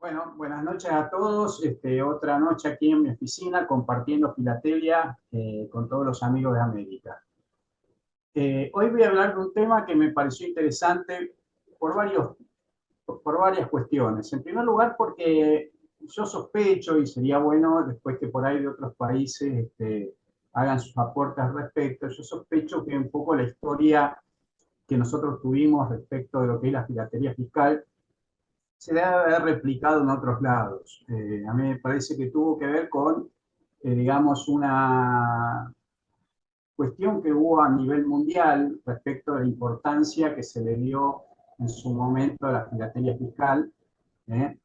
Bueno, buenas noches a todos. Otra noche aquí en mi oficina compartiendo filatelia con todos los amigos de América. Hoy voy a hablar de un tema que me pareció interesante por por varias cuestiones. En primer lugar, porque yo sospecho, y sería bueno después que por ahí de otros países hagan sus aportes al respecto, yo sospecho que un poco la historia que nosotros tuvimos respecto de lo que es la filatelia fiscal se debe haber replicado en otros lados. A mí me parece que tuvo que ver con, digamos, una cuestión que hubo a nivel mundial respecto de la importancia que se le dio en su momento a la filatelia fiscal. ¿eh?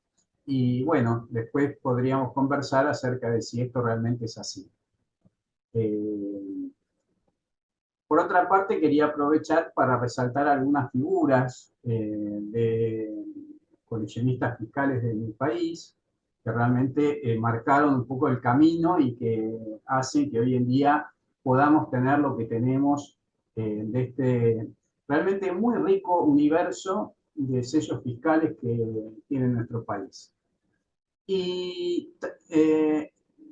Y bueno, después podríamos conversar acerca de si esto realmente es así. Eh, por otra parte, quería aprovechar para resaltar algunas figuras de coleccionistas fiscales de mi país que realmente marcaron un poco el camino y que hacen que hoy en día podamos tener lo que tenemos de este realmente muy rico universo de sellos fiscales que tiene nuestro país. Y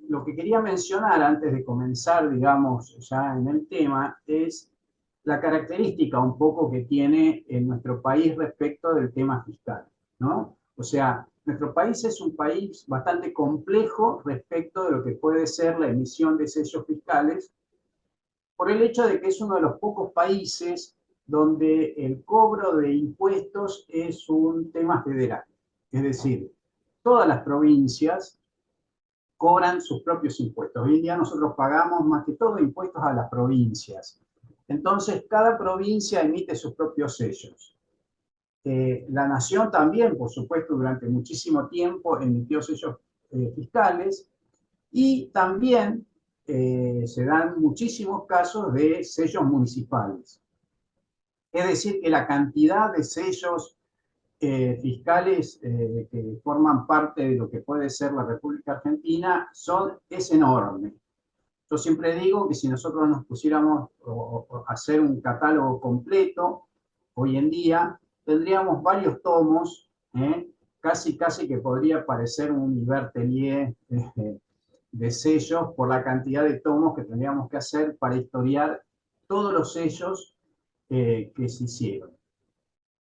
lo que quería mencionar antes de comenzar, digamos, ya en el tema, es la característica un poco que tiene en nuestro país respecto del tema fiscal, ¿no? O sea, nuestro país es un país bastante complejo respecto de lo que puede ser la emisión de sellos fiscales, por el hecho de que es uno de los pocos países donde el cobro de impuestos es un tema federal. Es decir, todas las provincias cobran sus propios impuestos. Hoy en día nosotros pagamos más que todo impuestos a las provincias. Entonces, cada provincia emite sus propios sellos. La nación también, por supuesto, durante muchísimo tiempo emitió sellos fiscales y también se dan muchísimos casos de sellos municipales. Es decir, que la cantidad de sellos fiscales que forman parte de lo que puede ser la República Argentina es enorme. Yo siempre digo que si nosotros nos pusiéramos a hacer un catálogo completo, hoy en día tendríamos varios tomos, casi que podría parecer un Ibertelier de sellos por la cantidad de tomos que tendríamos que hacer para historiar todos los sellos que se hicieron,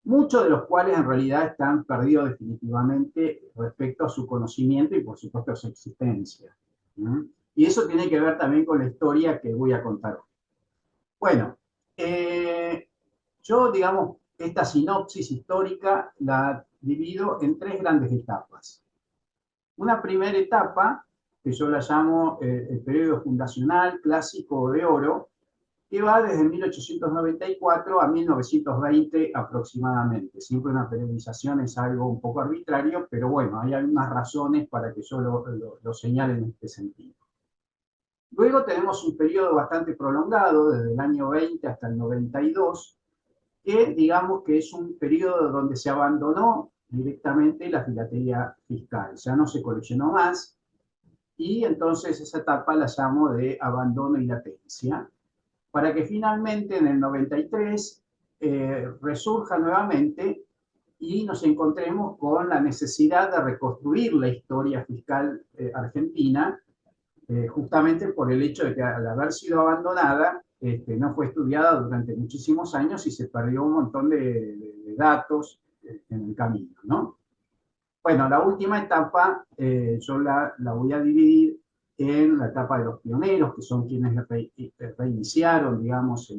muchos de los cuales en realidad están perdidos definitivamente respecto a su conocimiento y por supuesto a su existencia. ¿No? Y eso tiene que ver también con la historia que voy a contar hoy. Bueno, yo digamos, esta sinopsis histórica la divido en tres grandes etapas. Una primera etapa, que yo la llamo el periodo fundacional clásico de oro, que va desde 1894 a 1920 aproximadamente. Siempre una periodización es algo un poco arbitrario, pero bueno, hay algunas razones para que yo lo señale en este sentido. Luego tenemos un periodo bastante prolongado, desde el año 20 hasta el 92, que digamos que es un periodo donde se abandonó directamente la filatelia fiscal, ya no se coleccionó más, y entonces esa etapa la llamo de abandono y latencia, para que finalmente en el 93 resurja nuevamente y nos encontremos con la necesidad de reconstruir la historia fiscal argentina, justamente por el hecho de que al haber sido abandonada, no fue estudiada durante muchísimos años y se perdió un montón de datos en el camino, ¿no? Bueno, la última etapa yo la voy a dividir en la etapa de los pioneros, que son quienes reiniciaron, digamos,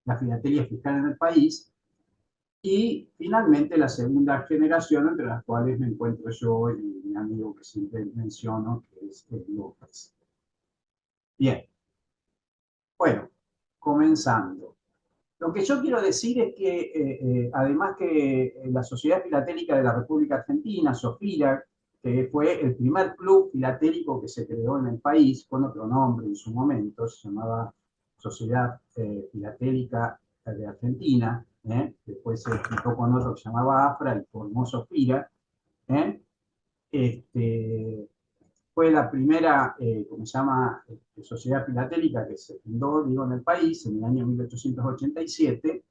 la filatelia fiscal en el país, y finalmente la segunda generación, entre las cuales me encuentro yo y mi amigo que siempre menciono, que es López. Bien, bueno, comenzando. Lo que yo quiero decir es que, además que la Sociedad Filatélica de la República Argentina, SOFIRA, que fue el primer club filatélico que se creó en el país, con otro nombre en su momento, se llamaba Sociedad Filatélica de Argentina, después se explicó con otro que se llamaba AFRA y formó SOFIRA, ¿eh? este, fue la primera, como se llama, sociedad filatélica que se fundó, digo, en el país en el año 1887,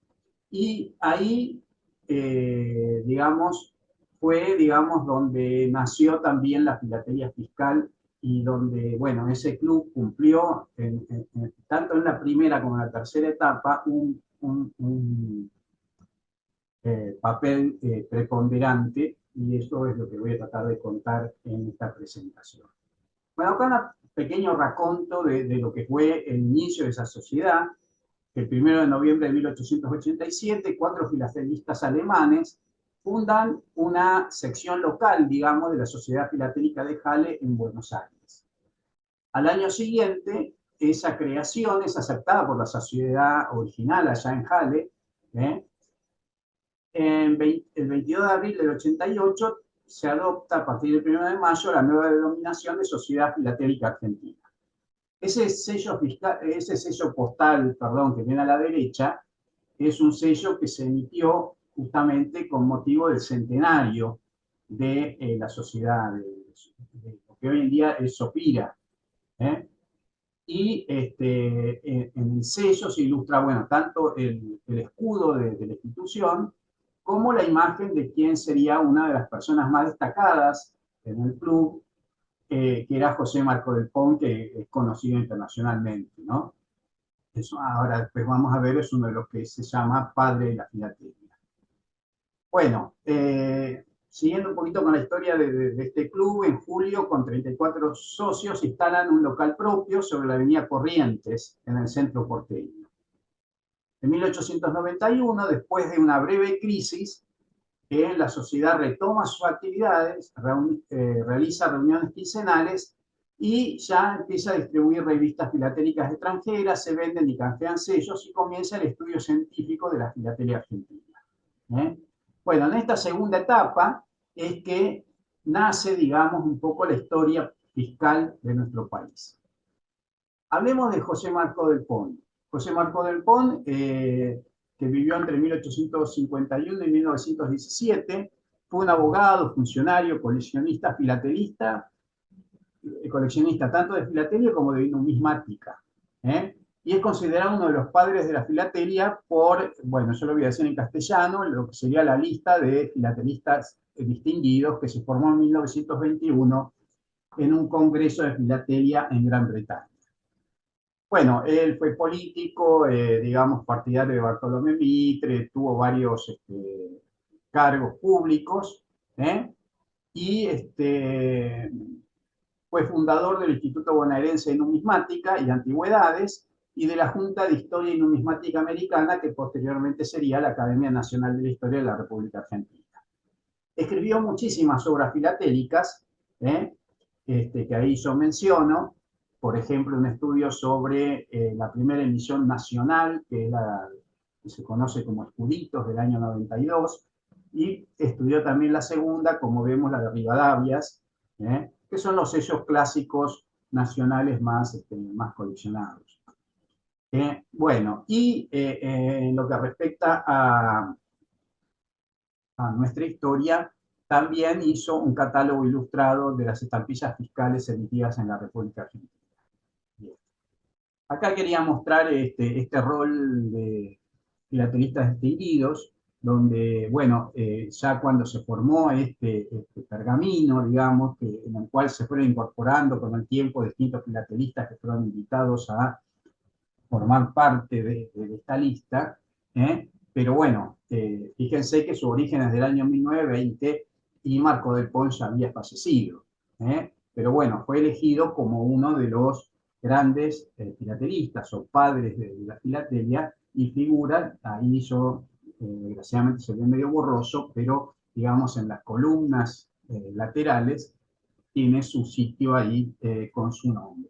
y ahí, digamos, fue, digamos, donde nació también la filatelia fiscal y donde, bueno, ese club cumplió, tanto en la primera como en la tercera etapa, un papel preponderante, y eso es lo que voy a tratar de contar en esta presentación. Bueno, acá un pequeño raconto de lo que fue el inicio de esa sociedad. El 1 de noviembre de 1887, 4 filatelistas alemanes fundan una sección local, digamos, de la Sociedad Filatélica de Halle en Buenos Aires. Al año siguiente, esa creación es aceptada por la sociedad original allá en Halle. El 22 de abril del 88 se adopta a partir del 1 de mayo la nueva denominación de Sociedad Filatélica Argentina. Ese sello postal, perdón, que viene a la derecha, es un sello que se emitió justamente con motivo del centenario de la sociedad, de lo que hoy en día es Sopira. Y en el sello se ilustra, bueno, tanto el escudo de la institución como la imagen de quién sería una de las personas más destacadas en el club, que era José Marco del Pont, que es conocido internacionalmente, ¿no? Eso ahora después vamos a ver, es uno de los que se llama padre de la filatelia. Bueno, siguiendo un poquito con la historia de este club, en julio, con 34 socios, instalan un local propio sobre la avenida Corrientes, en el centro porteño. En 1891, después de una breve crisis, la sociedad retoma sus actividades, realiza reuniones quincenales y ya empieza a distribuir revistas filatélicas extranjeras, se venden y canjean sellos y comienza el estudio científico de la filatelia argentina. Bueno, en esta segunda etapa es que nace, digamos, un poco la historia fiscal de nuestro país. Hablemos de José Marco del Pont. José Marco del Pont, que vivió entre 1851 y 1917, fue un abogado, funcionario, coleccionista, filatelista, coleccionista tanto de filatelia como de numismática. Y es considerado uno de los padres de la filatelia por, bueno, yo lo voy a decir en castellano, lo que sería la lista de filatelistas distinguidos que se formó en 1921 en un congreso de filatelia en Gran Bretaña. Bueno, él fue político, digamos, partidario de Bartolomé Mitre, tuvo varios cargos públicos, y fue fundador del Instituto Bonaerense de Numismática y Antigüedades y de la Junta de Historia y Numismática Americana, que posteriormente sería la Academia Nacional de la Historia de la República Argentina. Escribió muchísimas obras filatélicas, que ahí yo menciono, por ejemplo, un estudio sobre la primera emisión nacional, que es la que se conoce como Escuditos del año 92, y estudió también la segunda, como vemos, la de Rivadavias, que son los sellos clásicos nacionales más coleccionados. Bueno, y en lo que respecta a nuestra historia, también hizo un catálogo ilustrado de las estampillas fiscales emitidas en la República Argentina. Bien. Acá quería mostrar este rol de filatelistas distinguidos, donde, bueno, ya cuando se formó este pergamino, digamos, en el cual se fueron incorporando con el tiempo distintos filatelistas que fueron invitados a formar parte de esta lista, pero bueno, fíjense que su origen es del año 1920 y Marco del Pont ya había fallecido, pero bueno, fue elegido como uno de los grandes filatelistas o padres de la filatelia y figura, ahí yo, desgraciadamente se ve medio borroso, pero digamos en las columnas laterales tiene su sitio ahí con su nombre.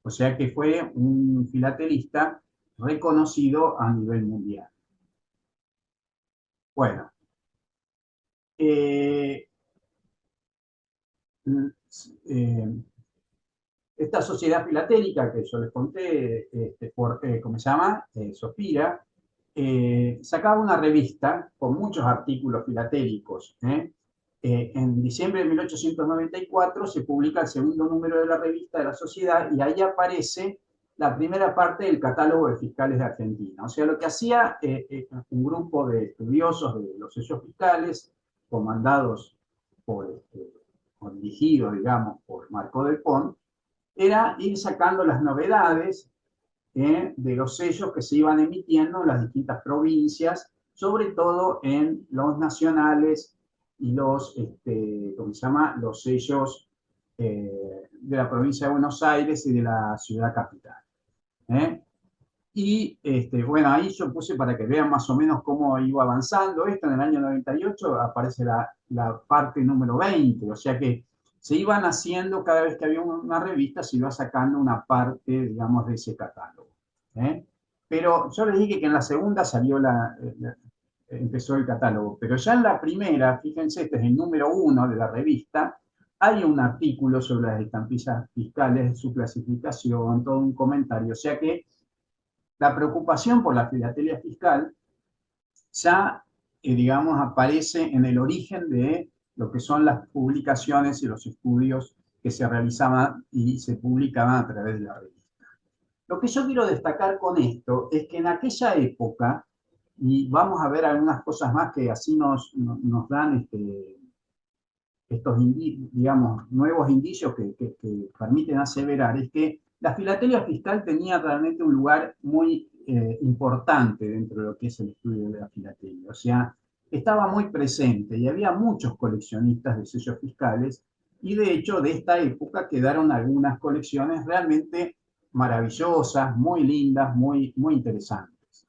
O sea que fue un filatelista reconocido a nivel mundial. Bueno, eh, eh, esta sociedad filatélica que yo les conté, ¿cómo se llama? Sopira, sacaba una revista con muchos artículos filatélicos. En diciembre de 1894 se publica el segundo número de la revista de la sociedad y ahí aparece la primera parte del catálogo de fiscales de Argentina. O sea, lo que hacía un grupo de estudiosos de los sellos fiscales comandados o dirigidos, digamos, por Marcó del Pont, era ir sacando las novedades de los sellos que se iban emitiendo en las distintas provincias, sobre todo en los nacionales y los, ¿cómo se llama? Los sellos de la provincia de Buenos Aires y de la ciudad capital. Y bueno, ahí yo puse para que vean más o menos cómo iba avanzando esto. En el año 98 aparece la parte número 20, o sea que se iban haciendo, cada vez que había una revista, se iba sacando una parte, digamos, de ese catálogo. Pero yo les dije que en la segunda salió empezó el catálogo, pero ya en la primera, fíjense, este es el número 1 de la revista, hay un artículo sobre las estampillas fiscales, su clasificación, todo un comentario, o sea que la preocupación por la filatelia fiscal ya, digamos, aparece en el origen de lo que son las publicaciones y los estudios que se realizaban y se publicaban a través de la revista. Lo que yo quiero destacar con esto es que en aquella época, y vamos a ver algunas cosas más que así nos dan estos, digamos, nuevos indicios que permiten aseverar, es que la filatelia fiscal tenía realmente un lugar muy importante dentro de lo que es el estudio de la filatelia. O sea, estaba muy presente y había muchos coleccionistas de sellos fiscales y de hecho de esta época quedaron algunas colecciones realmente maravillosas, muy lindas, muy interesantes.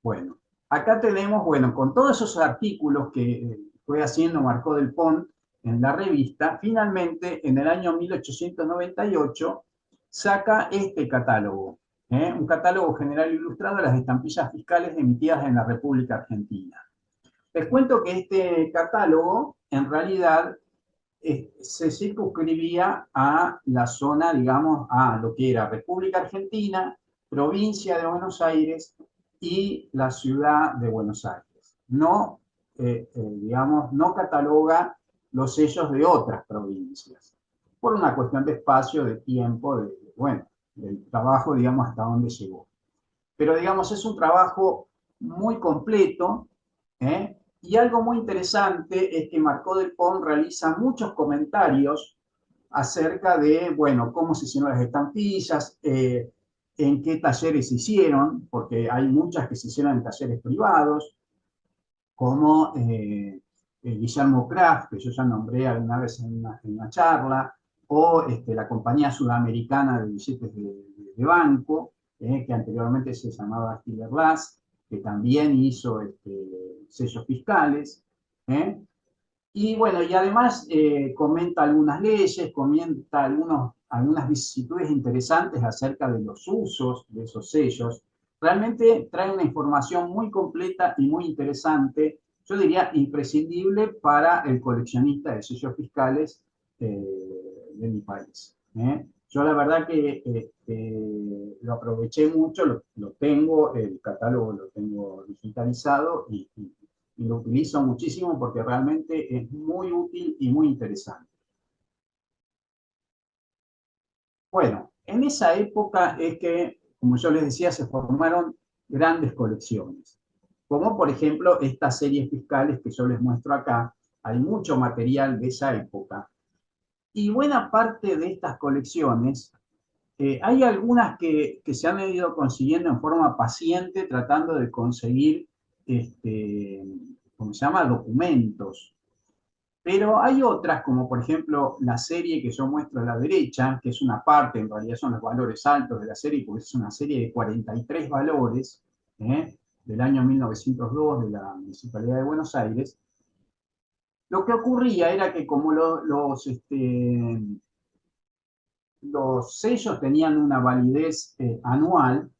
Bueno, acá tenemos, bueno, con todos esos artículos que fue haciendo Marcó del Pont en la revista, finalmente en el año 1898 saca este catálogo, un catálogo general ilustrado de las estampillas fiscales emitidas en la República Argentina. Les cuento que este catálogo, en realidad, se circunscribía a la zona, digamos, a lo que era República Argentina, provincia de Buenos Aires y la ciudad de Buenos Aires. No, digamos, no cataloga los sellos de otras provincias, por una cuestión de espacio, de tiempo, bueno, del trabajo, digamos, hasta dónde llegó. Pero, digamos, es un trabajo muy completo, y algo muy interesante es que Marcó del Pont realiza muchos comentarios acerca de, bueno, cómo se hicieron las estampillas, en qué talleres se hicieron, porque hay muchas que se hicieron en talleres privados, como Guillermo Kraft, que yo ya nombré alguna vez en una charla, o la compañía sudamericana de billetes de banco, que anteriormente se llamaba Stiller Glass, que también hizo sellos fiscales. Y bueno, y además comenta algunas leyes, comenta algunas vicisitudes interesantes acerca de los usos de esos sellos. Realmente trae una información muy completa y muy interesante, yo diría imprescindible para el coleccionista de sellos fiscales de mi país. Yo la verdad que lo aproveché mucho, lo tengo, el catálogo lo tengo digitalizado y lo utilizo muchísimo porque realmente es muy útil y muy interesante. Bueno, en esa época es que, como yo les decía, se formaron grandes colecciones, como por ejemplo estas series fiscales que yo les muestro acá. Hay mucho material de esa época. Y buena parte de estas colecciones, hay algunas que se han ido consiguiendo en forma paciente, tratando de conseguir, ¿cómo se llama?, documentos. Pero hay otras, como por ejemplo la serie que yo muestro a la derecha, que es una parte, en realidad son los valores altos de la serie, porque es una serie de 43 valores, del año 1902 de la Municipalidad de Buenos Aires. Lo que ocurría era que como los sellos tenían una validez anual,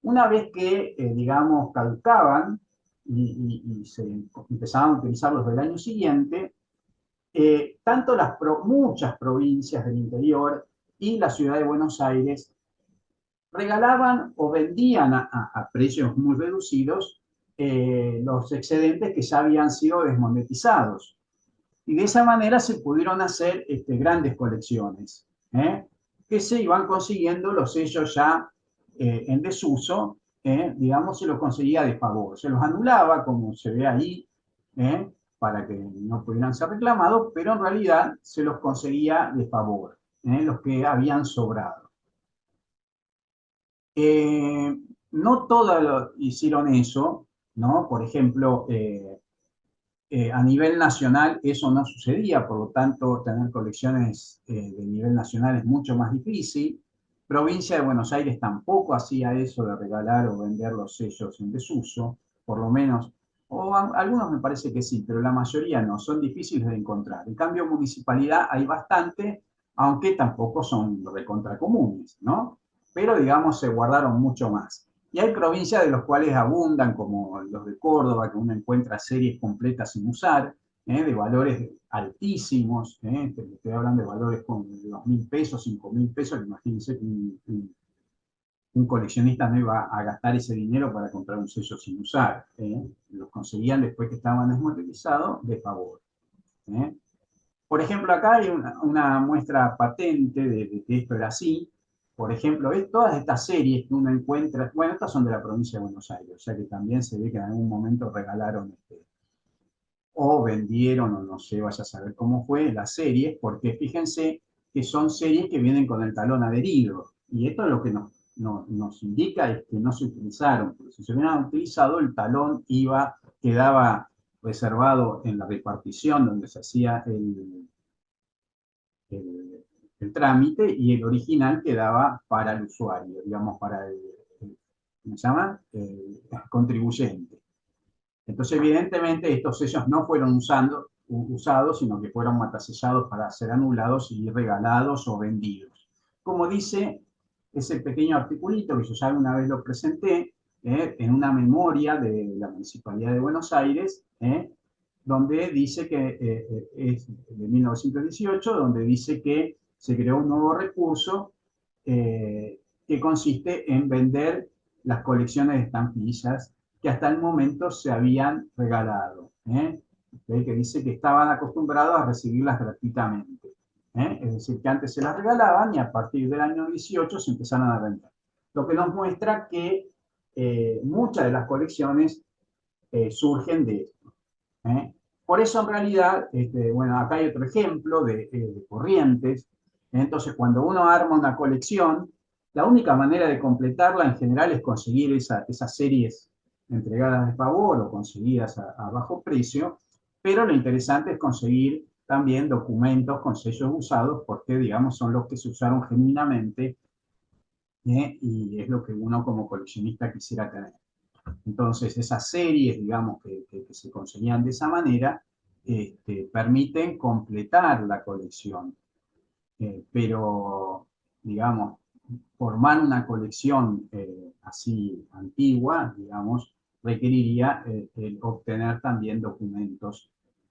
una vez que, digamos, caducaban y se empezaban a utilizarlos del año siguiente, tanto muchas provincias del interior y la ciudad de Buenos Aires regalaban o vendían a precios muy reducidos los excedentes que ya habían sido desmonetizados. Y de esa manera se pudieron hacer grandes colecciones, que se iban consiguiendo los sellos ya en desuso, digamos, se los conseguía de favor. Se los anulaba, como se ve ahí, para que no pudieran ser reclamados, pero en realidad se los conseguía de favor, los que habían sobrado. No todos hicieron eso, ¿no? Por ejemplo, a nivel nacional eso no sucedía, por lo tanto tener colecciones de nivel nacional es mucho más difícil. Provincia de Buenos Aires tampoco hacía eso de regalar o vender los sellos en desuso, por lo menos, o algunos me parece que sí, pero la mayoría no, son difíciles de encontrar. En cambio, municipalidad hay bastante, aunque tampoco son recontra comunes, ¿no? Pero digamos se guardaron mucho más. Y hay provincias de los cuales abundan, como los de Córdoba, que uno encuentra series completas sin usar, de valores altísimos, estoy hablando de valores con 2.000 pesos, 5.000 pesos, imagínense que un coleccionista no iba a gastar ese dinero para comprar un sello sin usar, los conseguían después que estaban desmonetizados de favor. ¿eh? Por ejemplo, acá hay una muestra patente de que esto era así. Por ejemplo, todas estas series que uno encuentra, bueno, estas son de la provincia de Buenos Aires, o sea que también se ve que en algún momento regalaron o vendieron, o no sé, vaya a saber cómo fue, las series, porque fíjense que son series que vienen con el talón adherido. Y esto es lo que nos indica es que no se utilizaron, porque si se hubieran utilizado, el talón quedaba reservado en la repartición donde se hacía el, el trámite y el original quedaba para el usuario, digamos, para ¿cómo se llama? El contribuyente. Entonces, evidentemente, estos sellos no fueron usados, sino que fueron matasellados para ser anulados y regalados o vendidos. Como dice ese pequeño articulito que yo ya una vez lo presenté, en una memoria de la Municipalidad de Buenos Aires, donde dice que es de 1918, donde dice que se creó un nuevo recurso que consiste en vender las colecciones de estampillas que hasta el momento se habían regalado, que dice que estaban acostumbrados a recibirlas gratuitamente. Es decir, que antes se las regalaban y a partir del año 18 se empezaron a vender. Lo que nos muestra que muchas de las colecciones surgen de esto. Por eso, en realidad, bueno, acá hay otro ejemplo de Corrientes. Entonces, cuando uno arma una colección, la única manera de completarla en general es conseguir esas series entregadas de favor o conseguidas a bajo precio, pero lo interesante es conseguir también documentos con sellos usados porque, digamos, son los que se usaron genuinamente, y es lo que uno como coleccionista quisiera tener. Entonces, esas series, digamos, que se conseguían de esa manera, permiten completar la colección. Pero, digamos, formar una colección así antigua, digamos, requeriría el obtener también documentos.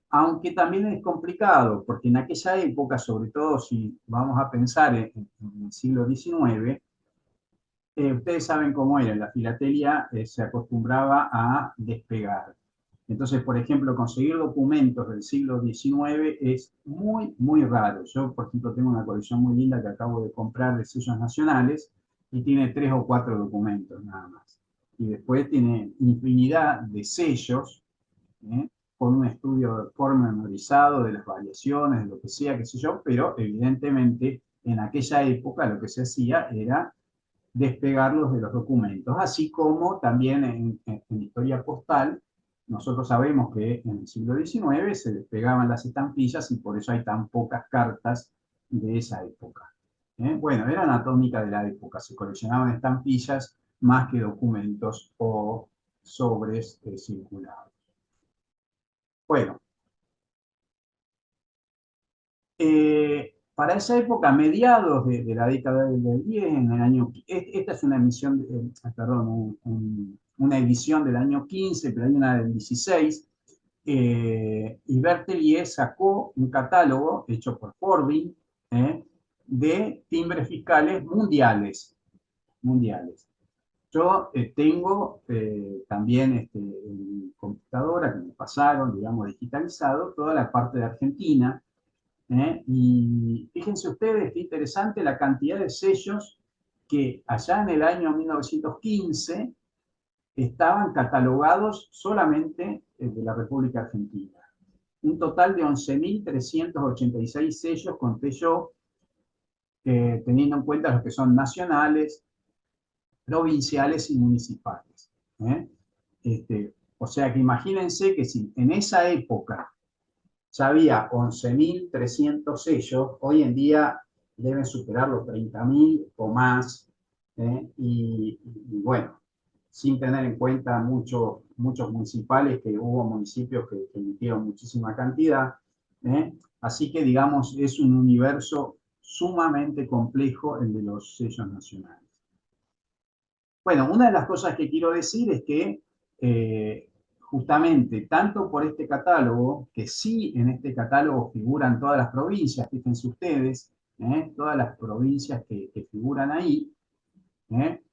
Aunque también es complicado, porque en aquella época, sobre todo si vamos a pensar en el siglo XIX, ustedes saben cómo era, la filatelia se acostumbraba a despegar. Entonces, por ejemplo, conseguir documentos del siglo XIX es muy, muy raro. Yo, por ejemplo, tengo una colección muy linda que acabo de comprar de sellos nacionales y tiene 3 o 4 documentos nada más. Y después tiene infinidad de sellos, ¿eh? Con un estudio pormenorizado de las variaciones, de lo que sea, qué sé yo, pero evidentemente en aquella época lo que se hacía era despegarlos de los documentos, así como también en historia postal, nosotros sabemos que en el siglo XIX se despegaban las estampillas y por eso hay tan pocas cartas de esa época. Bueno, era anatómica de la época, se coleccionaban estampillas más que documentos o sobres circulados. Bueno, para esa época, mediados de la década del 10, en el año, esta es una emisión, perdón, una edición del año 15, pero hay una del 16, y Bertelier sacó un catálogo hecho por Forbin de timbres fiscales mundiales. Yo tengo también en mi computadora que me pasaron, digamos, digitalizado, toda la parte de Argentina. Y fíjense ustedes qué interesante la cantidad de sellos que allá en el año 1915 estaban catalogados solamente de la República Argentina. Un total de 11.386 sellos, conté yo, teniendo en cuenta los que son nacionales, provinciales y municipales. ¿Eh? O sea que imagínense que si en esa época ya había 11.300 sellos, hoy en día deben superar los 30.000 o más, y bueno, sin tener en cuenta muchos municipales, que hubo municipios que emitieron muchísima cantidad, ¿eh? Así que digamos, es un universo sumamente complejo el de los sellos nacionales. Bueno, una de las cosas que quiero decir es que justamente, tanto por este catálogo, que sí en este catálogo figuran todas las provincias, fíjense ustedes, todas las provincias que figuran ahí, ¿eh?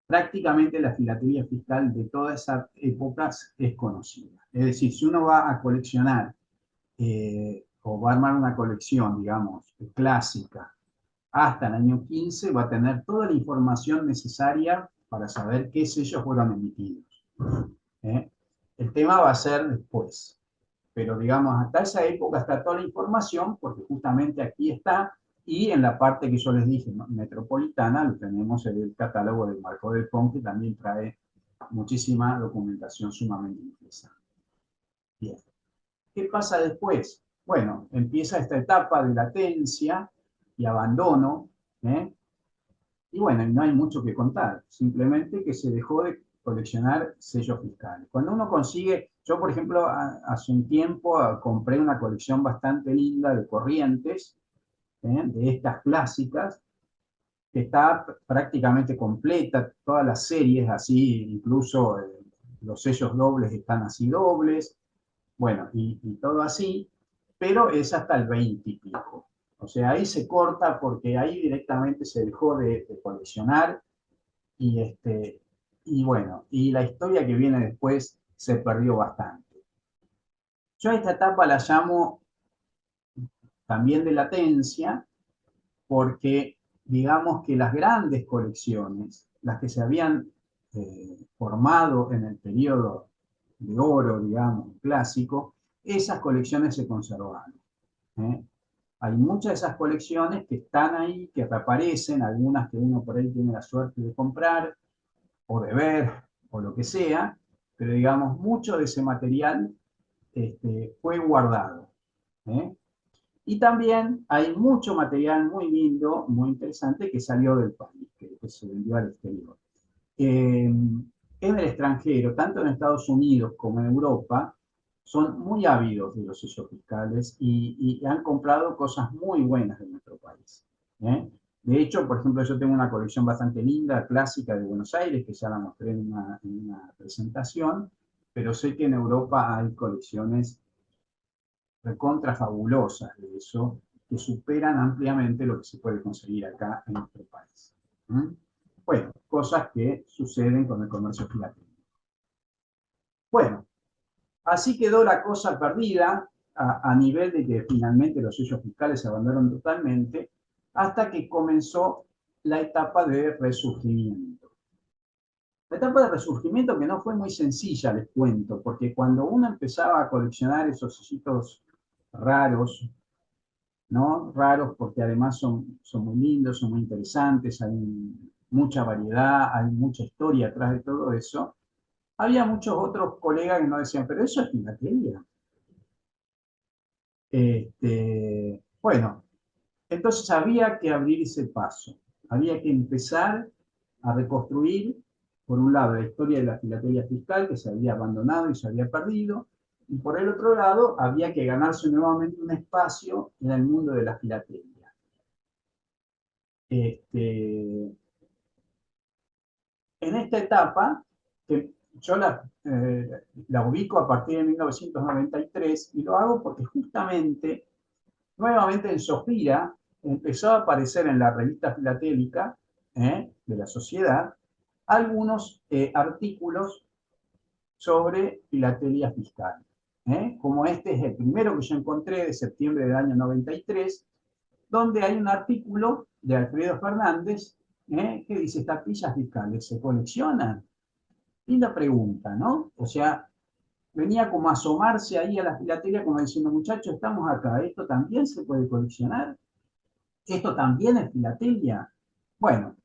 Prácticamente la filatelía fiscal de todas esas épocas es conocida. Es decir, si uno va a coleccionar o va a armar una colección, digamos, clásica, hasta el año 15 va a tener toda la información necesaria para saber qué sellos fueron emitidos. ¿Eh? El tema va a ser después, pero digamos, hasta esa época está toda la información, porque justamente aquí está, y en la parte que yo les dije, metropolitana, lo tenemos en el catálogo del Marco del PON, que también trae muchísima documentación sumamente interesante. Bien. ¿Qué pasa después? Bueno, empieza esta etapa de latencia y abandono, ¿eh? Y bueno, no hay mucho que contar, simplemente que se dejó de coleccionar sellos fiscales. Cuando uno consigue, yo por ejemplo, hace un tiempo compré una colección bastante linda de corrientes, de estas clásicas, que está prácticamente completa, todas las series así, incluso los sellos dobles están así dobles, bueno, y todo así, pero es hasta el 20 y pico. O sea, ahí se corta porque ahí directamente se dejó de coleccionar y bueno, y la historia que viene después se perdió bastante. Yo a esta etapa la llamo también de latencia porque digamos que las grandes colecciones, las que se habían formado en el periodo de oro, digamos, clásico, esas colecciones se conservaron. ¿Eh? Hay muchas de esas colecciones que están ahí, que reaparecen, algunas que uno por ahí tiene la suerte de comprar o de ver o lo que sea, pero digamos, mucho de ese material fue guardado. ¿Eh? Y también hay mucho material muy lindo, muy interesante, que salió del país, que se vendió al exterior. En el extranjero, tanto en Estados Unidos como en Europa, son muy ávidos de los sellos fiscales y han comprado cosas muy buenas de nuestro país. ¿Eh? De hecho, por ejemplo, yo tengo una colección bastante linda, clásica de Buenos Aires, que ya la mostré en una presentación, pero sé que en Europa hay colecciones recontra fabulosas de eso, que superan ampliamente lo que se puede conseguir acá en nuestro país. ¿Mm? Bueno, cosas que suceden con el comercio filatélico. Bueno, así quedó la cosa perdida a nivel de que finalmente los sellos fiscales se abandonaron totalmente, hasta que comenzó la etapa de resurgimiento. La etapa de resurgimiento que no fue muy sencilla, les cuento, porque cuando uno empezaba a coleccionar esos sellitos raros, ¿no? Raros porque además son muy lindos, son muy interesantes, hay mucha variedad, hay mucha historia atrás de todo eso. Había muchos otros colegas que nos decían, pero eso es filatelia. Bueno, entonces había que abrir ese paso, había que empezar a reconstruir, por un lado, la historia de la filatelia fiscal que se había abandonado y se había perdido, y por el otro lado, había que ganarse nuevamente un espacio en el mundo de la filatelia. En esta etapa, que yo la ubico a partir de 1993 y lo hago porque justamente, nuevamente en Sofía, empezó a aparecer en la revista filatélica de la sociedad algunos artículos sobre filatelia fiscal. Como este es el primero que yo encontré de septiembre del año 93, donde hay un artículo de Alfredo Fernández que dice: estampillas fiscales se coleccionan. Linda pregunta, ¿no? O sea, venía como a asomarse ahí a la filatelia como diciendo, muchachos, estamos acá, ¿esto también se puede coleccionar? ¿Esto también es filatelia? Bueno,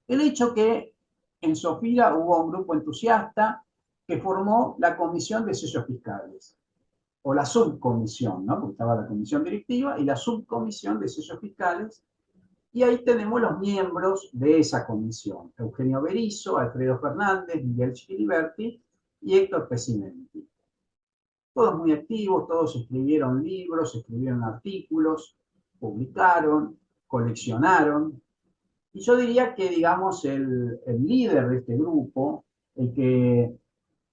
el hecho que en Sofía hubo un grupo entusiasta que formó la Comisión de Sellos Fiscales, o la subcomisión, ¿no? Porque estaba la comisión directiva y la subcomisión de sellos fiscales, y ahí tenemos los miembros de esa comisión: Eugenio Berizo, Alfredo Fernández, Miguel Chiliberti y Héctor Pesinelli. Todos muy activos, todos escribieron libros, escribieron artículos, publicaron, coleccionaron. Y yo diría que, digamos, el líder de este grupo, el que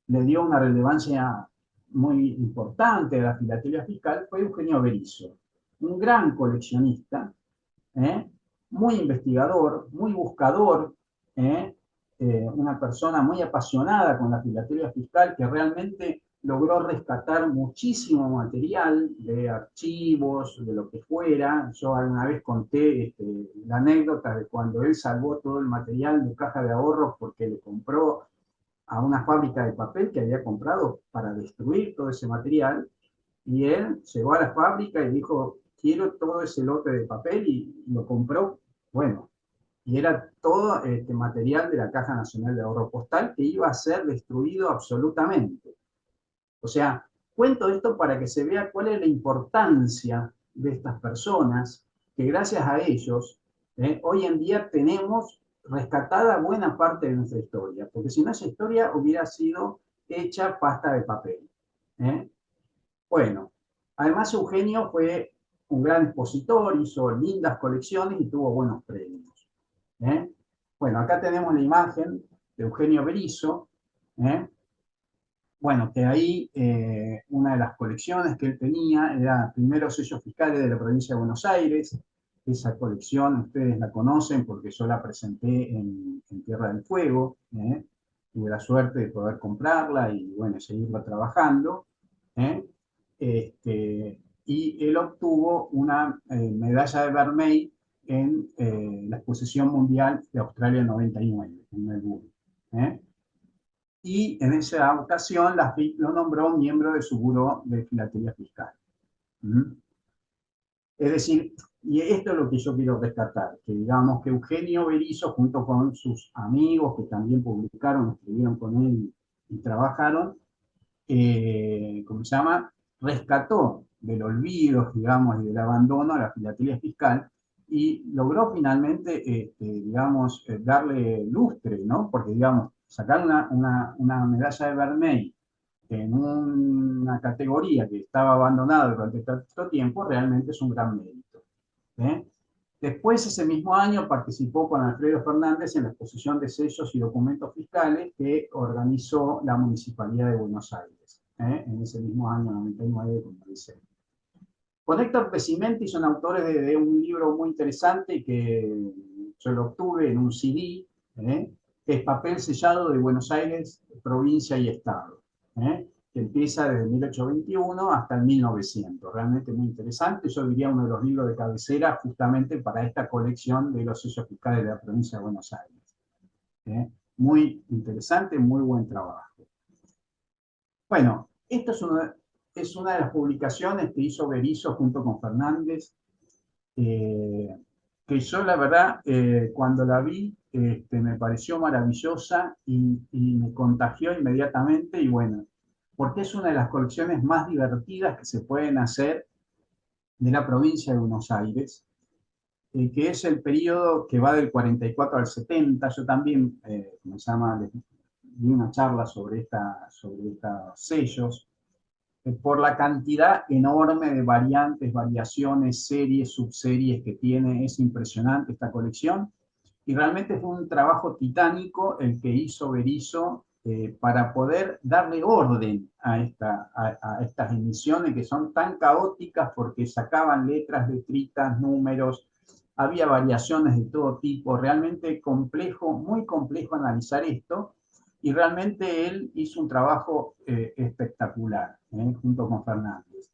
le dio una relevancia muy importante a la filatelia fiscal, fue Eugenio Berizo, un gran coleccionista, ¿eh? Muy investigador, muy buscador, ¿eh? Una persona muy apasionada con la filatelia fiscal que realmente logró rescatar muchísimo material de archivos, de lo que fuera. Yo alguna vez conté la anécdota de cuando él salvó todo el material de caja de ahorros porque le compró a una fábrica de papel que había comprado para destruir todo ese material, y él llegó a la fábrica y dijo, quiero todo ese lote de papel, y lo compró. Bueno, y era todo este material de la Caja Nacional de Ahorro Postal que iba a ser destruido absolutamente. O sea, cuento esto para que se vea cuál es la importancia de estas personas, que gracias a ellos, hoy en día tenemos rescatada buena parte de nuestra historia, porque si no, esa historia hubiera sido hecha pasta de papel. ¿Eh? Bueno, además Eugenio fue un gran expositor, hizo lindas colecciones y tuvo buenos premios. ¿Eh? Bueno, acá tenemos la imagen de Eugenio Berizo. ¿Eh? Bueno, que ahí una de las colecciones que él tenía era primero sellos fiscales de la provincia de Buenos Aires. Esa colección ustedes la conocen porque yo la presenté en Tierra del Fuego. Tuve la suerte de poder comprarla y, bueno, seguirla trabajando. ¿eh? Y él obtuvo una medalla de Vermeil en la Exposición Mundial de Australia 99, en Melbourne. ¿eh? Y en esa ocasión la FIP lo nombró miembro de su buró de filatelia fiscal. ¿Mm? Es decir, y esto es lo que yo quiero rescatar, que digamos que Eugenio Berizo, junto con sus amigos que también publicaron, escribieron con él y trabajaron, ¿cómo se llama? Rescató del olvido, digamos, y del abandono a la filatelia fiscal, y logró finalmente, digamos, darle lustre, ¿no? Porque, digamos, sacar una medalla de Vermeil en una categoría que estaba abandonada durante tanto tiempo, realmente es un gran mérito. ¿eh? Después, ese mismo año, participó con Alfredo Fernández en la exposición de sellos y documentos fiscales que organizó la Municipalidad de Buenos Aires, en ese mismo año 99, como dice. Con Héctor Pesimenti son autores de un libro muy interesante que yo lo obtuve en un CD, que es Papel Sellado de Buenos Aires, Provincia y Estado, que empieza desde 1821 hasta el 1900. Realmente muy interesante. Yo diría uno de los libros de cabecera justamente para esta colección de los sellos fiscales de la provincia de Buenos Aires. Muy interesante, muy buen trabajo. Bueno, esto es una de las publicaciones que hizo Berizo junto con Fernández, que yo la verdad, cuando la vi, me pareció maravillosa y me contagió inmediatamente, y bueno, porque es una de las colecciones más divertidas que se pueden hacer de la provincia de Buenos Aires, que es el periodo que va del 44 al 70. Yo también, como se llama, di una charla sobre estos sellos, por la cantidad enorme de variantes, variaciones, series, subseries que tiene. Es impresionante esta colección. Y realmente fue un trabajo titánico el que hizo Berizo para poder darle orden a estas emisiones que son tan caóticas, porque sacaban letras, letritas, números, había variaciones de todo tipo. Realmente complejo, muy complejo analizar esto, y realmente él hizo un trabajo espectacular, junto con Fernández.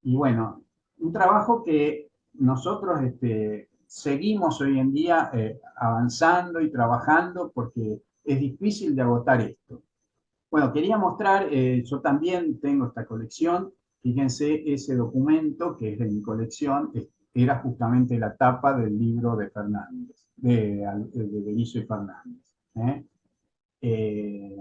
Y bueno, un trabajo que nosotros seguimos hoy en día avanzando y trabajando, porque es difícil de agotar esto. Bueno, quería mostrar, yo también tengo esta colección. Fíjense, ese documento que es de mi colección era justamente la tapa del libro de Fernández, de Berisso y Fernández. ¿Eh? Eh,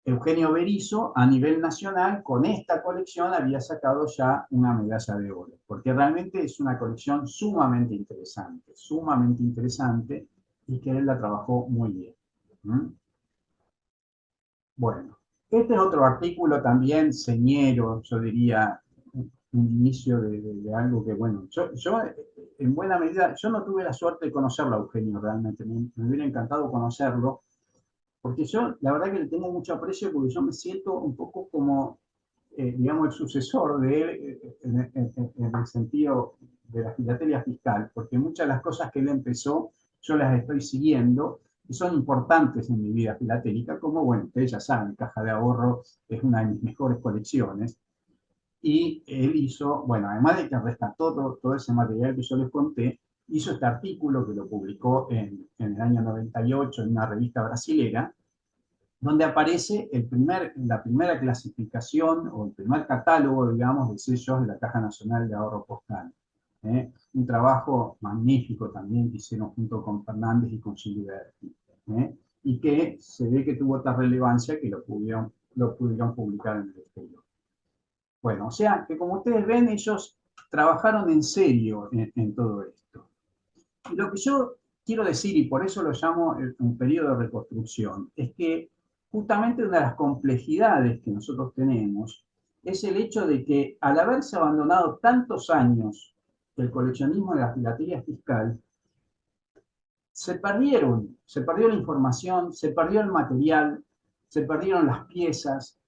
Eugenio Berisso, a nivel nacional, con esta colección había sacado ya una medalla de oro, porque realmente es una colección sumamente interesante, y que él la trabajó muy bien. ¿Mm? Bueno, este es otro artículo también señero, yo diría, un inicio de algo que, bueno, yo en buena medida, yo no tuve la suerte de conocerlo a Eugenio realmente, me hubiera encantado conocerlo, porque yo la verdad que le tengo mucho aprecio, porque yo me siento un poco como, digamos, el sucesor de él, en el sentido de la filatelia fiscal, porque muchas de las cosas que él empezó yo las estoy siguiendo y son importantes en mi vida filatélica, como, bueno, ustedes ya saben, Caja de Ahorro es una de mis mejores colecciones, y él hizo, bueno, además de que rescató todo ese material que yo les conté, hizo este artículo que lo publicó en el año 98 en una revista brasilera, donde aparece la primera clasificación o el primer catálogo, digamos, de sellos de la Caja Nacional de Ahorro Postal. Un trabajo magnífico también que hicieron junto con Fernández y con Giliberti, y que se ve que tuvo tal relevancia que lo pudieron publicar en el exterior. Bueno, o sea que como ustedes ven, ellos trabajaron en serio en todo esto. Y lo que yo quiero decir, y por eso lo llamo un periodo de reconstrucción, es que justamente una de las complejidades que nosotros tenemos es el hecho de que, al haberse abandonado tantos años el coleccionismo de la filatelia fiscal, se perdió la información, se perdió el material, se perdieron las piezas.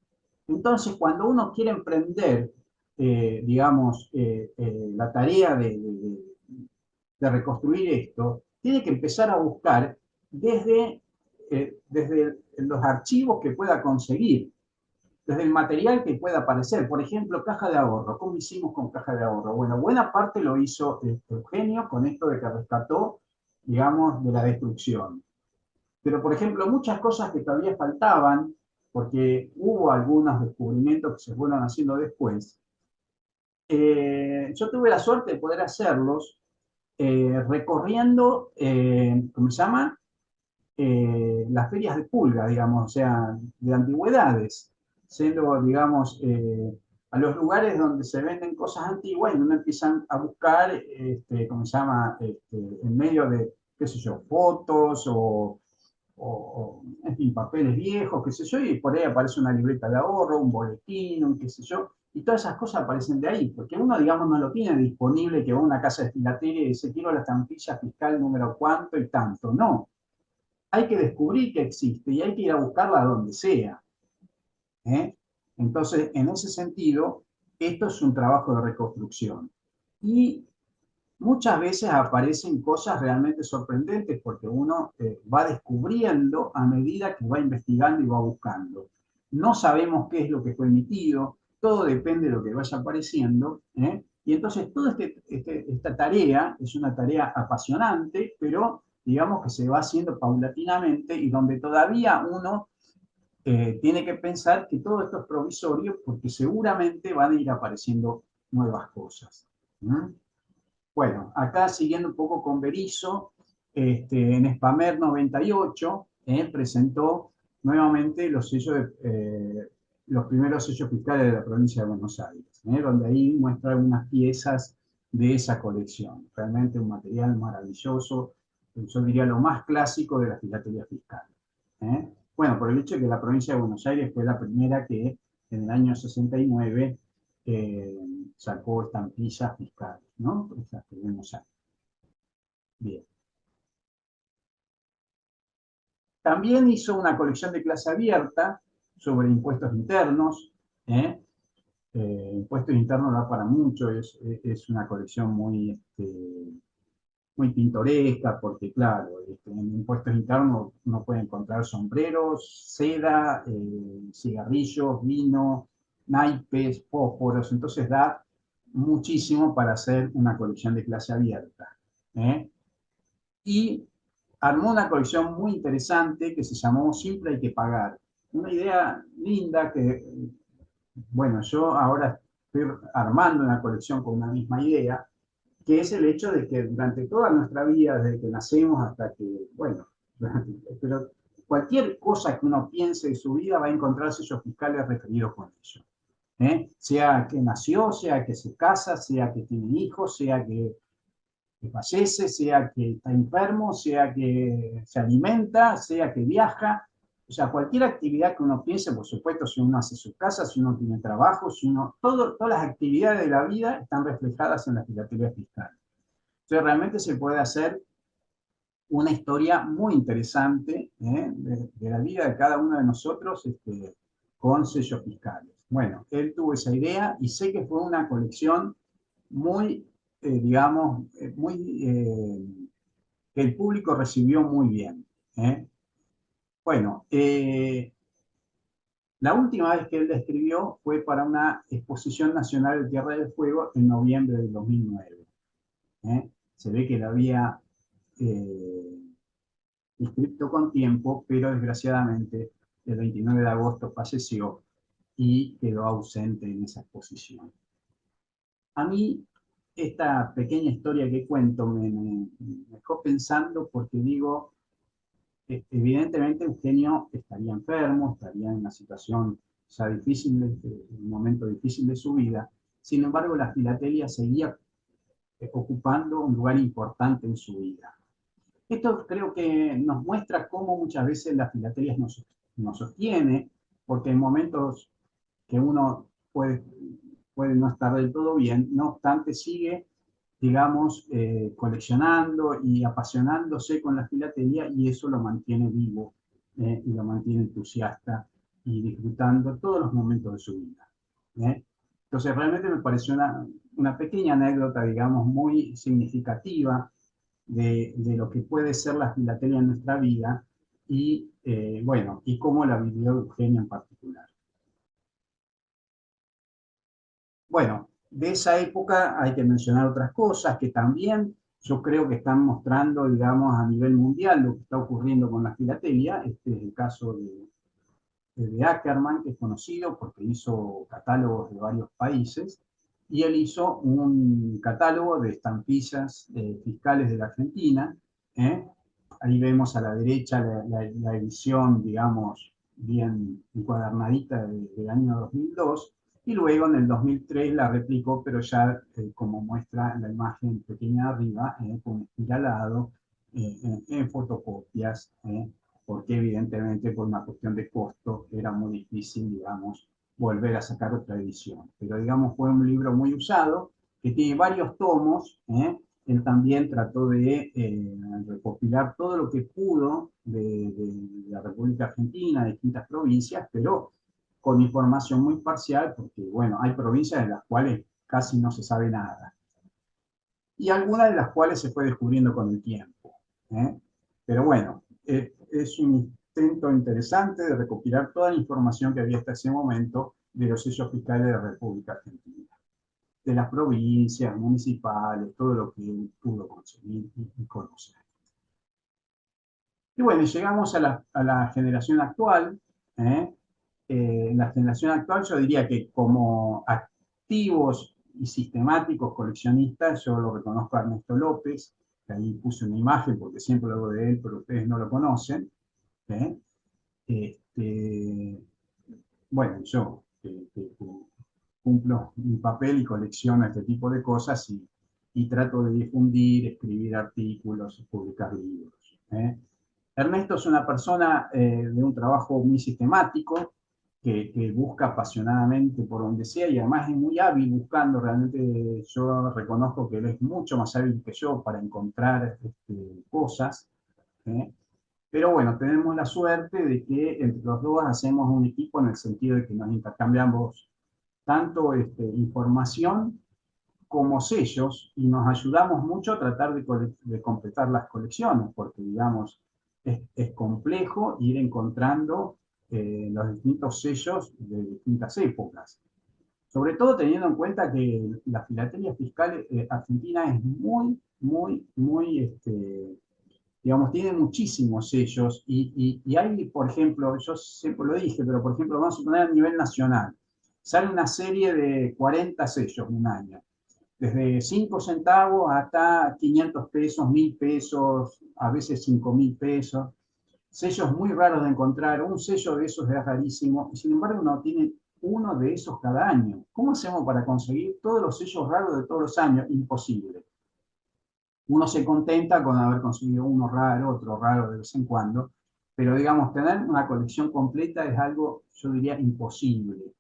Entonces, cuando uno quiere emprender, digamos, la tarea de reconstruir esto, tiene que empezar a buscar desde los archivos que pueda conseguir, desde el material que pueda aparecer. Por ejemplo, Caja de Ahorro. ¿Cómo hicimos con Caja de Ahorro? Bueno, buena parte lo hizo Eugenio con esto de que rescató, digamos, de la destrucción. Pero, por ejemplo, muchas cosas que todavía faltaban, porque hubo algunos descubrimientos que se fueron haciendo después, yo tuve la suerte de poder hacerlos recorriendo, ¿cómo se llama? Las ferias de pulga, digamos, o sea, de antigüedades, siendo, digamos, a los lugares donde se venden cosas antiguas, y uno empiezan a buscar, ¿cómo se llama? En medio de, qué sé yo, fotos en fin, papeles viejos, qué sé yo, y por ahí aparece una libreta de ahorro, un boletín, un qué sé yo, y todas esas cosas aparecen de ahí, porque uno, digamos, no lo tiene disponible, que va a una casa de filatelia y dice, quiero la estampilla fiscal número cuánto y tanto. No, hay que descubrir que existe y hay que ir a buscarla donde sea. ¿Eh? Entonces, en ese sentido, esto es un trabajo de reconstrucción. Y muchas veces aparecen cosas realmente sorprendentes, porque uno va descubriendo a medida que va investigando y va buscando. No sabemos qué es lo que fue emitido, todo depende de lo que vaya apareciendo, y entonces toda esta tarea es una tarea apasionante, pero digamos que se va haciendo paulatinamente, y donde todavía uno tiene que pensar que todo esto es provisorio, porque seguramente van a ir apareciendo nuevas cosas. ¿Mm? Bueno, acá siguiendo un poco con Berisso, en Spamer 98 presentó nuevamente los primeros sellos fiscales de la provincia de Buenos Aires, donde ahí muestra algunas piezas de esa colección. Realmente un material maravilloso, yo diría lo más clásico de la filatelia fiscal. Bueno, por el hecho de que la provincia de Buenos Aires fue la primera que en el año 69 eh, sacó estampillas fiscales, ¿no? Esas que vemos ahí. Bien. También hizo una colección de clase abierta sobre impuestos internos. ¿eh? Impuestos internos da para mucho, es una colección muy pintoresca, porque claro, en impuestos internos uno puede encontrar sombreros, seda, cigarrillos, vino, naipes, fósforos, entonces da muchísimo para hacer una colección de clase abierta. ¿eh? Y armó una colección muy interesante que se llamó Siempre hay que pagar. una idea linda que, bueno, yo ahora estoy armando una colección con una misma idea, que es el hecho de que durante toda nuestra vida, desde que nacemos hasta que, bueno, pero cualquier cosa que uno piense de su vida va a encontrar sellos fiscales referidos con ello. Sea que nació, sea que se casa, sea que tiene hijos, sea que fallece, sea que está enfermo, sea que se alimenta, sea que viaja. O sea, cualquier actividad que uno piense, por supuesto, si uno hace su casa, si uno tiene trabajo, si uno, todas las actividades de la vida están reflejadas en la filatelia fiscal. Entonces, realmente se puede hacer una historia muy interesante de la vida de cada uno de nosotros con sellos fiscales. Bueno, él tuvo esa idea y sé que fue una colección muy, digamos, que el público recibió muy bien. ¿eh? Bueno, la última vez que él la escribió fue para una exposición nacional de Tierra del Fuego en noviembre del 2009. Se ve que la había eh, inscrito con tiempo, pero desgraciadamente el 29 de agosto falleció y quedó ausente en esa exposición. A mí, esta pequeña historia que cuento me dejó pensando porque digo, evidentemente Eugenio estaría enfermo, estaría en una situación ya difícil, un momento difícil de su vida. Sin embargo, la filatelia seguía ocupando un lugar importante en su vida. Esto creo que nos muestra cómo muchas veces la filatelia nos sostiene, porque en momentos que uno puede no estar del todo bien, no obstante sigue, digamos, coleccionando y apasionándose con la filatelia y eso lo mantiene vivo y lo mantiene entusiasta y disfrutando todos los momentos de su vida. Entonces realmente me pareció una pequeña anécdota, digamos, muy significativa de lo que puede ser la filatelia en nuestra vida y, bueno, y cómo la vivió Eugenio en particular. Bueno, de esa época hay que mencionar otras cosas que también yo creo que están mostrando, digamos, a nivel mundial lo que está ocurriendo con la filatelia. Este es el caso de Ackerman, que es conocido porque hizo catálogos de varios países, y él hizo un catálogo de estampillas fiscales de la Argentina. ¿eh? Ahí vemos a la derecha la edición, digamos, bien encuadernadita del año 2002, y luego en el 2003 la replicó, pero ya como muestra la imagen pequeña arriba, con espiralado, en fotocopias, porque evidentemente por una cuestión de costo era muy difícil, digamos, volver a sacar otra edición. Pero digamos fue un libro muy usado, que tiene varios tomos. Él también trató de recopilar todo lo que pudo de la República Argentina, de distintas provincias, pero con información muy parcial, porque bueno, hay provincias en las cuales casi no se sabe nada. Y algunas de las cuales se fue descubriendo con el tiempo. Pero bueno, es un intento interesante de recopilar toda la información que había hasta ese momento de los sellos fiscales de la República Argentina, de las provincias, municipales, todo lo que él pudo conseguir y conocer. Y bueno, llegamos a la generación actual. La generación actual yo diría que como activos y sistemáticos coleccionistas, yo lo reconozco a Ernesto López, que ahí puse una imagen porque siempre lo hago de él, pero ustedes no lo conocen. ¿eh? Este, bueno, yo que cumplo mi papel y colecciono este tipo de cosas y trato de difundir, escribir artículos, publicar libros. Ernesto es una persona de un trabajo muy sistemático, que busca apasionadamente por donde sea y además es muy hábil buscando. Realmente yo reconozco que él es mucho más hábil que yo para encontrar cosas. ¿eh? Pero bueno, tenemos la suerte de que entre los dos hacemos un equipo en el sentido de que nos intercambiamos tanto información como sellos y nos ayudamos mucho a tratar de completar las colecciones, porque digamos, es complejo ir encontrando los distintos sellos de distintas épocas. Sobre todo teniendo en cuenta que la filatelia fiscal argentina es muy, muy, muy digamos, tiene muchísimos sellos y hay, por ejemplo, yo siempre lo dije, pero por ejemplo, vamos a poner a nivel nacional, sale una serie de 40 sellos un año, desde 5 centavos hasta 500 pesos, 1000 pesos, a veces 5000 pesos, sellos muy raros de encontrar, un sello de esos es rarísimo, y sin embargo uno tiene uno de esos cada año. ¿Cómo hacemos para conseguir todos los sellos raros de todos los años? Imposible. Uno se contenta con haber conseguido uno raro, otro raro de vez en cuando, pero digamos, tener una colección completa es algo, yo diría, imposible.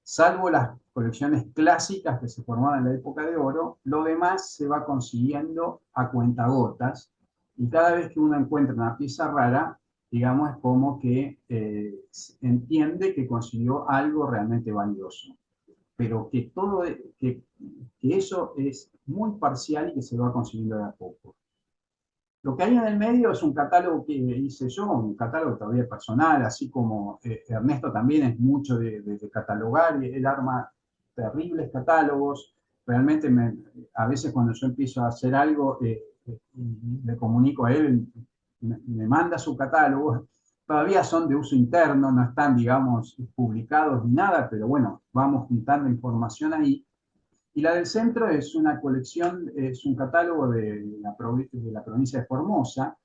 Salvo las colecciones clásicas que se formaban en la época de oro, lo demás se va consiguiendo a cuentagotas, y cada vez que uno encuentra una pieza rara, digamos, es como que entiende que consiguió algo realmente valioso, pero que que eso es muy parcial y que se va consiguiendo de a poco. Lo que hay en el medio es un catálogo que hice yo, un catálogo todavía personal, así como Ernesto también es mucho de catalogar, y él arma terribles catálogos. Realmente a veces cuando yo empiezo a hacer algo, le comunico a él, me manda su catálogo. Todavía son de uso interno, no están, digamos, publicados ni nada, pero bueno, vamos juntando información ahí. Y la del centro es una colección, es un catálogo de la provincia de Formosa,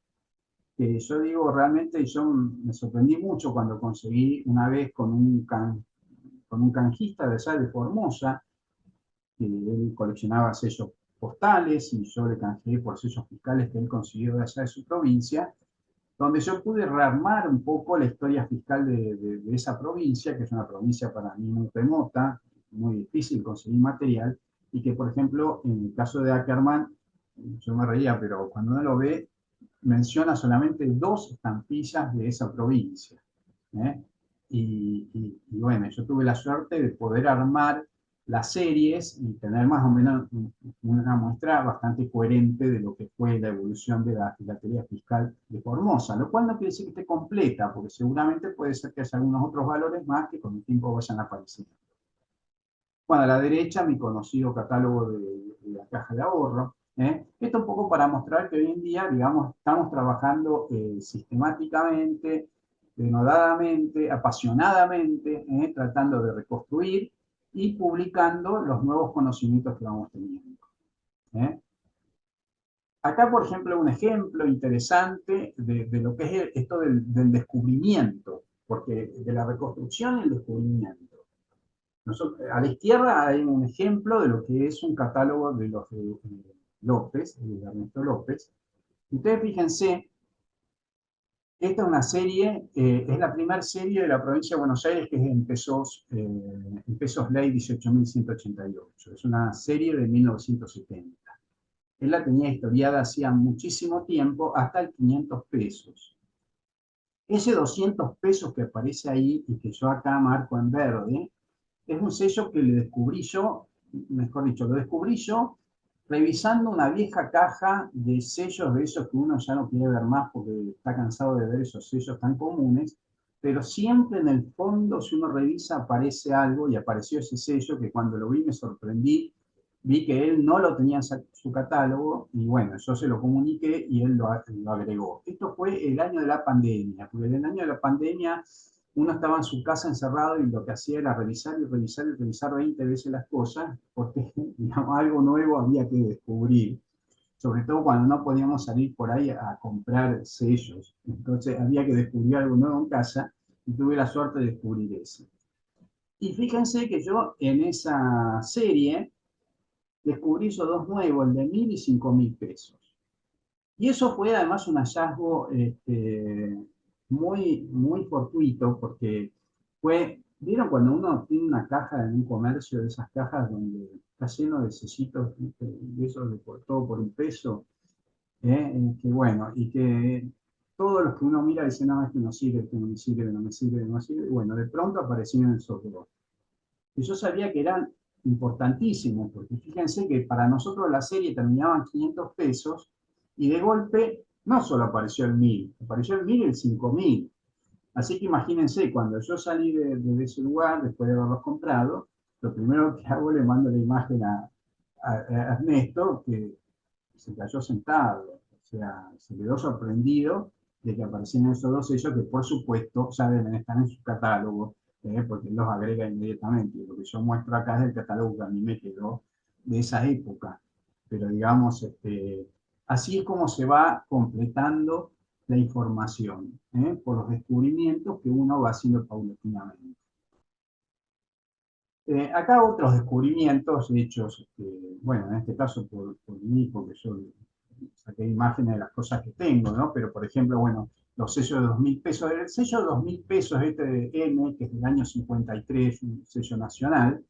que yo digo realmente, yo me sorprendí mucho cuando conseguí una vez con un canjista de allá de Formosa, que él coleccionaba sellos postales y yo le canjeé por sellos fiscales que él consiguió de allá de su provincia, donde yo pude rearmar un poco la historia fiscal de esa provincia, que es una provincia para mí muy remota, muy difícil conseguir material, y que, por ejemplo, en el caso de Ackerman, yo me reía, pero cuando uno lo ve, menciona solamente dos estampillas de esa provincia. ¿eh? Y bueno, yo tuve la suerte de poder armar las series y tener más o menos una muestra bastante coherente de lo que fue la evolución de la filatelía fiscal de Formosa, lo cual no quiere decir que esté completa, porque seguramente puede ser que haya algunos otros valores más que con el tiempo vayan apareciendo. Bueno, a la derecha mi conocido catálogo de la caja de ahorro. Esto un poco para mostrar que hoy en día, digamos, estamos trabajando sistemáticamente, denodadamente, apasionadamente, tratando de reconstruir y publicando los nuevos conocimientos que vamos teniendo. ¿eh? Acá, por ejemplo, un ejemplo interesante de lo que es esto del descubrimiento, porque de la reconstrucción y el descubrimiento. A la izquierda hay un ejemplo de lo que es un catálogo de los de López, de Ernesto López. Ustedes fíjense, esta es una serie, es la primera serie de la provincia de Buenos Aires que es en pesos ley 18.188. Es una serie de 1970. Él la tenía historiada hacía muchísimo tiempo, hasta el 500 pesos. Ese 200 pesos que aparece ahí y que yo acá marco en verde, es un sello que le descubrí yo, mejor dicho, lo descubrí yo revisando una vieja caja de sellos de esos que uno ya no quiere ver más porque está cansado de ver esos sellos tan comunes, pero siempre en el fondo, si uno revisa, aparece algo, y apareció ese sello que cuando lo vi me sorprendí, vi que él no lo tenía en su catálogo, y bueno, yo se lo comuniqué y él lo agregó. Esto fue el año de la pandemia, porque en el año de la pandemia uno estaba en su casa encerrado y lo que hacía era revisar y revisar y revisar 20 veces las cosas, porque digamos, algo nuevo había que descubrir, sobre todo cuando no podíamos salir por ahí a comprar sellos. Entonces había que descubrir algo nuevo en casa y tuve la suerte de descubrir eso. Y fíjense que yo en esa serie descubrí esos dos nuevos, el de 1000 y 5000 pesos. Y eso fue además un hallazgo muy fortuito, porque ¿vieron cuando uno tiene una caja en un comercio, de esas cajas donde está lleno de sellitos, de esos de todo por un peso? Que bueno, y que todos los que uno mira dicen, no, este no sirve, este no me sirve, no me sirve, no me sirve. Y bueno, de pronto aparecieron esos dos. Y yo sabía que eran importantísimos, porque fíjense que para nosotros la serie terminaba en 500 pesos, y de golpe no solo apareció el 1000, apareció el 1000 y el 5000. Así que imagínense, cuando yo salí de ese lugar, después de haberlos comprado, lo primero que hago, le mando la imagen a Ernesto, que se cayó sentado. sea, se quedó sorprendido de que aparecieran esos dos sellos que, por supuesto, ya deben estar en su catálogo, porque los agrega inmediatamente. Lo que yo muestro acá es el catálogo que a mí me quedó de esa época. Pero digamos, así es como se va completando la información, por los descubrimientos que uno va haciendo paulatinamente. Acá otros descubrimientos hechos, bueno, en este caso por mí, porque yo saqué imágenes de las cosas que tengo, ¿no? Pero, por ejemplo, bueno, los sellos de 2.000 pesos, el sello de 2.000 pesos este de M, que es del año 53, un sello nacional,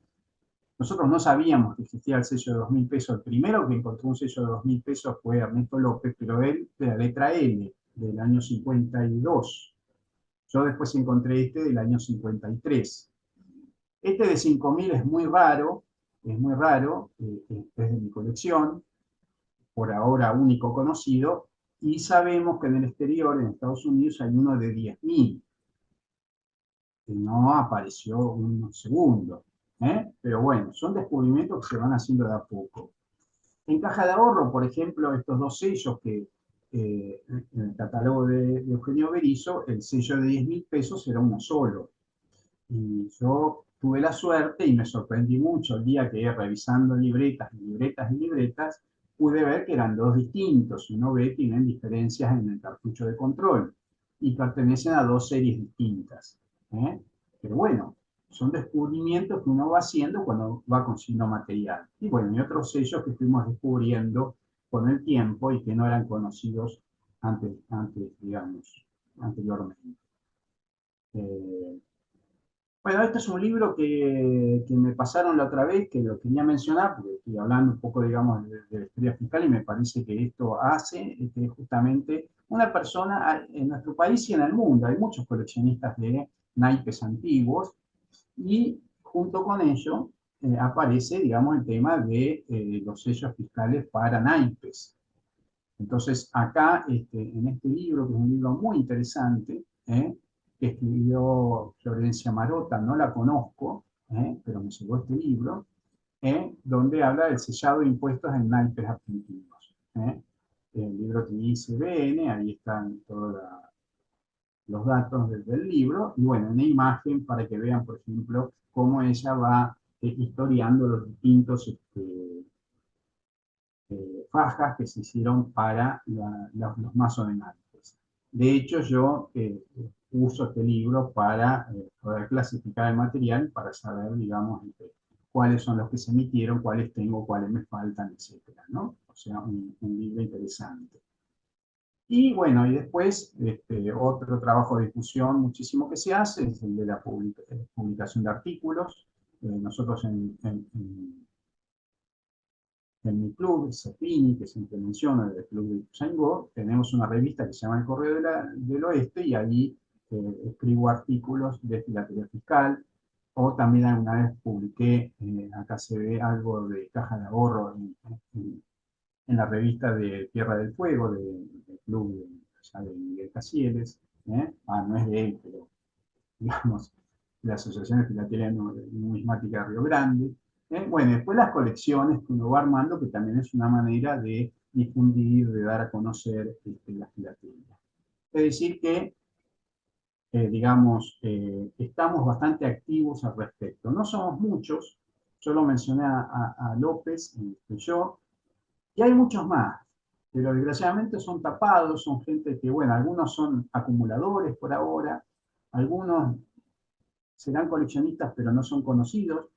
nosotros no sabíamos que existía el sello de 2.000 pesos. El primero que encontró un sello de 2.000 pesos fue Ernesto López, pero él de la letra L, del año 52. Yo después encontré este del año 53. Este de 5.000 es muy raro, es de mi colección, por ahora único conocido, y sabemos que en el exterior, en Estados Unidos, hay uno de 10.000, que no apareció un segundo. Pero bueno, son descubrimientos que se van haciendo de a poco. En Caja de Ahorro, por ejemplo, estos dos sellos que en el catálogo de Eugenio Berizo, el sello de 10.000 pesos era uno solo. Y yo tuve la suerte y me sorprendí mucho el día que revisando libretas y libretas y libretas, pude ver que eran dos distintos. Uno ve que tienen diferencias en el cartucho de control y pertenecen a dos series distintas. ¿eh? Pero bueno, son descubrimientos que uno va haciendo cuando va consiguiendo material. Y bueno, y otros sellos que fuimos descubriendo con el tiempo y que no eran conocidos digamos, anteriormente. Eh, bueno, este es un libro que me pasaron la otra vez, que lo quería mencionar, porque estoy hablando un poco, digamos, de la historia fiscal y me parece que esto hace que justamente una persona en nuestro país y en el mundo, hay muchos coleccionistas de naipes antiguos y junto con ello aparece, digamos, el tema de los sellos fiscales para naipes. Entonces, acá, en este libro, que es un libro muy interesante, que escribió Florencia Marotta, no la conozco, pero me llegó este libro, donde habla del sellado de impuestos en naipes argentinos. El libro tiene ISBN, ahí están todos los datos del libro, y bueno, una imagen para que vean, por ejemplo, cómo ella va historiando los distintos fajas que se hicieron para los mazos de naipes. De hecho, yo uso este libro para poder clasificar el material, para saber, digamos, cuáles son los que se emitieron, cuáles tengo, cuáles me faltan, etcétera, ¿no? O sea, un libro interesante. Y bueno, y después otro trabajo de difusión muchísimo que se hace es el de la publicación de artículos. Nosotros en mi club, Cepini, que siempre menciono, el club de Ituzaingó, tenemos una revista que se llama El Correo del Oeste y ahí escribo artículos de filatelia fiscal, o también alguna vez publiqué, acá se ve algo de caja de ahorro en la revista de Tierra del Fuego, del club de Miguel Casieles. No es de él, pero digamos, la Asociación de Filatelia Numismática de Río Grande. Bueno, después las colecciones que uno va armando, que también es una manera de difundir, de dar a conocer la filatelia. Es decir que, digamos, estamos bastante activos al respecto. No somos muchos, yo lo mencioné a López, yo, y hay muchos más, pero desgraciadamente son tapados, son gente que, bueno, algunos son acumuladores por ahora, algunos serán coleccionistas, pero no son conocidos.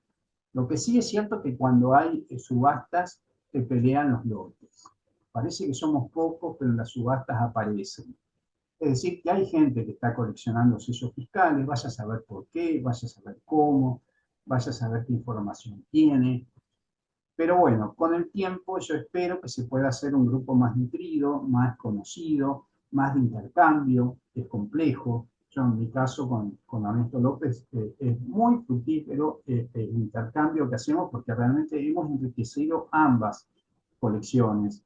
Lo que sí es cierto que cuando hay subastas, te pelean los lotes. Parece que somos pocos, pero en las subastas aparecen. Es decir, que hay gente que está coleccionando sellos fiscales, vaya a saber por qué, vaya a saber cómo, vaya a saber qué información tiene. Pero bueno, con el tiempo yo espero que se pueda hacer un grupo más nutrido, más conocido, más de intercambio, que es complejo. Yo en mi caso con Ernesto López es muy fructífero el intercambio que hacemos porque realmente hemos enriquecido ambas colecciones.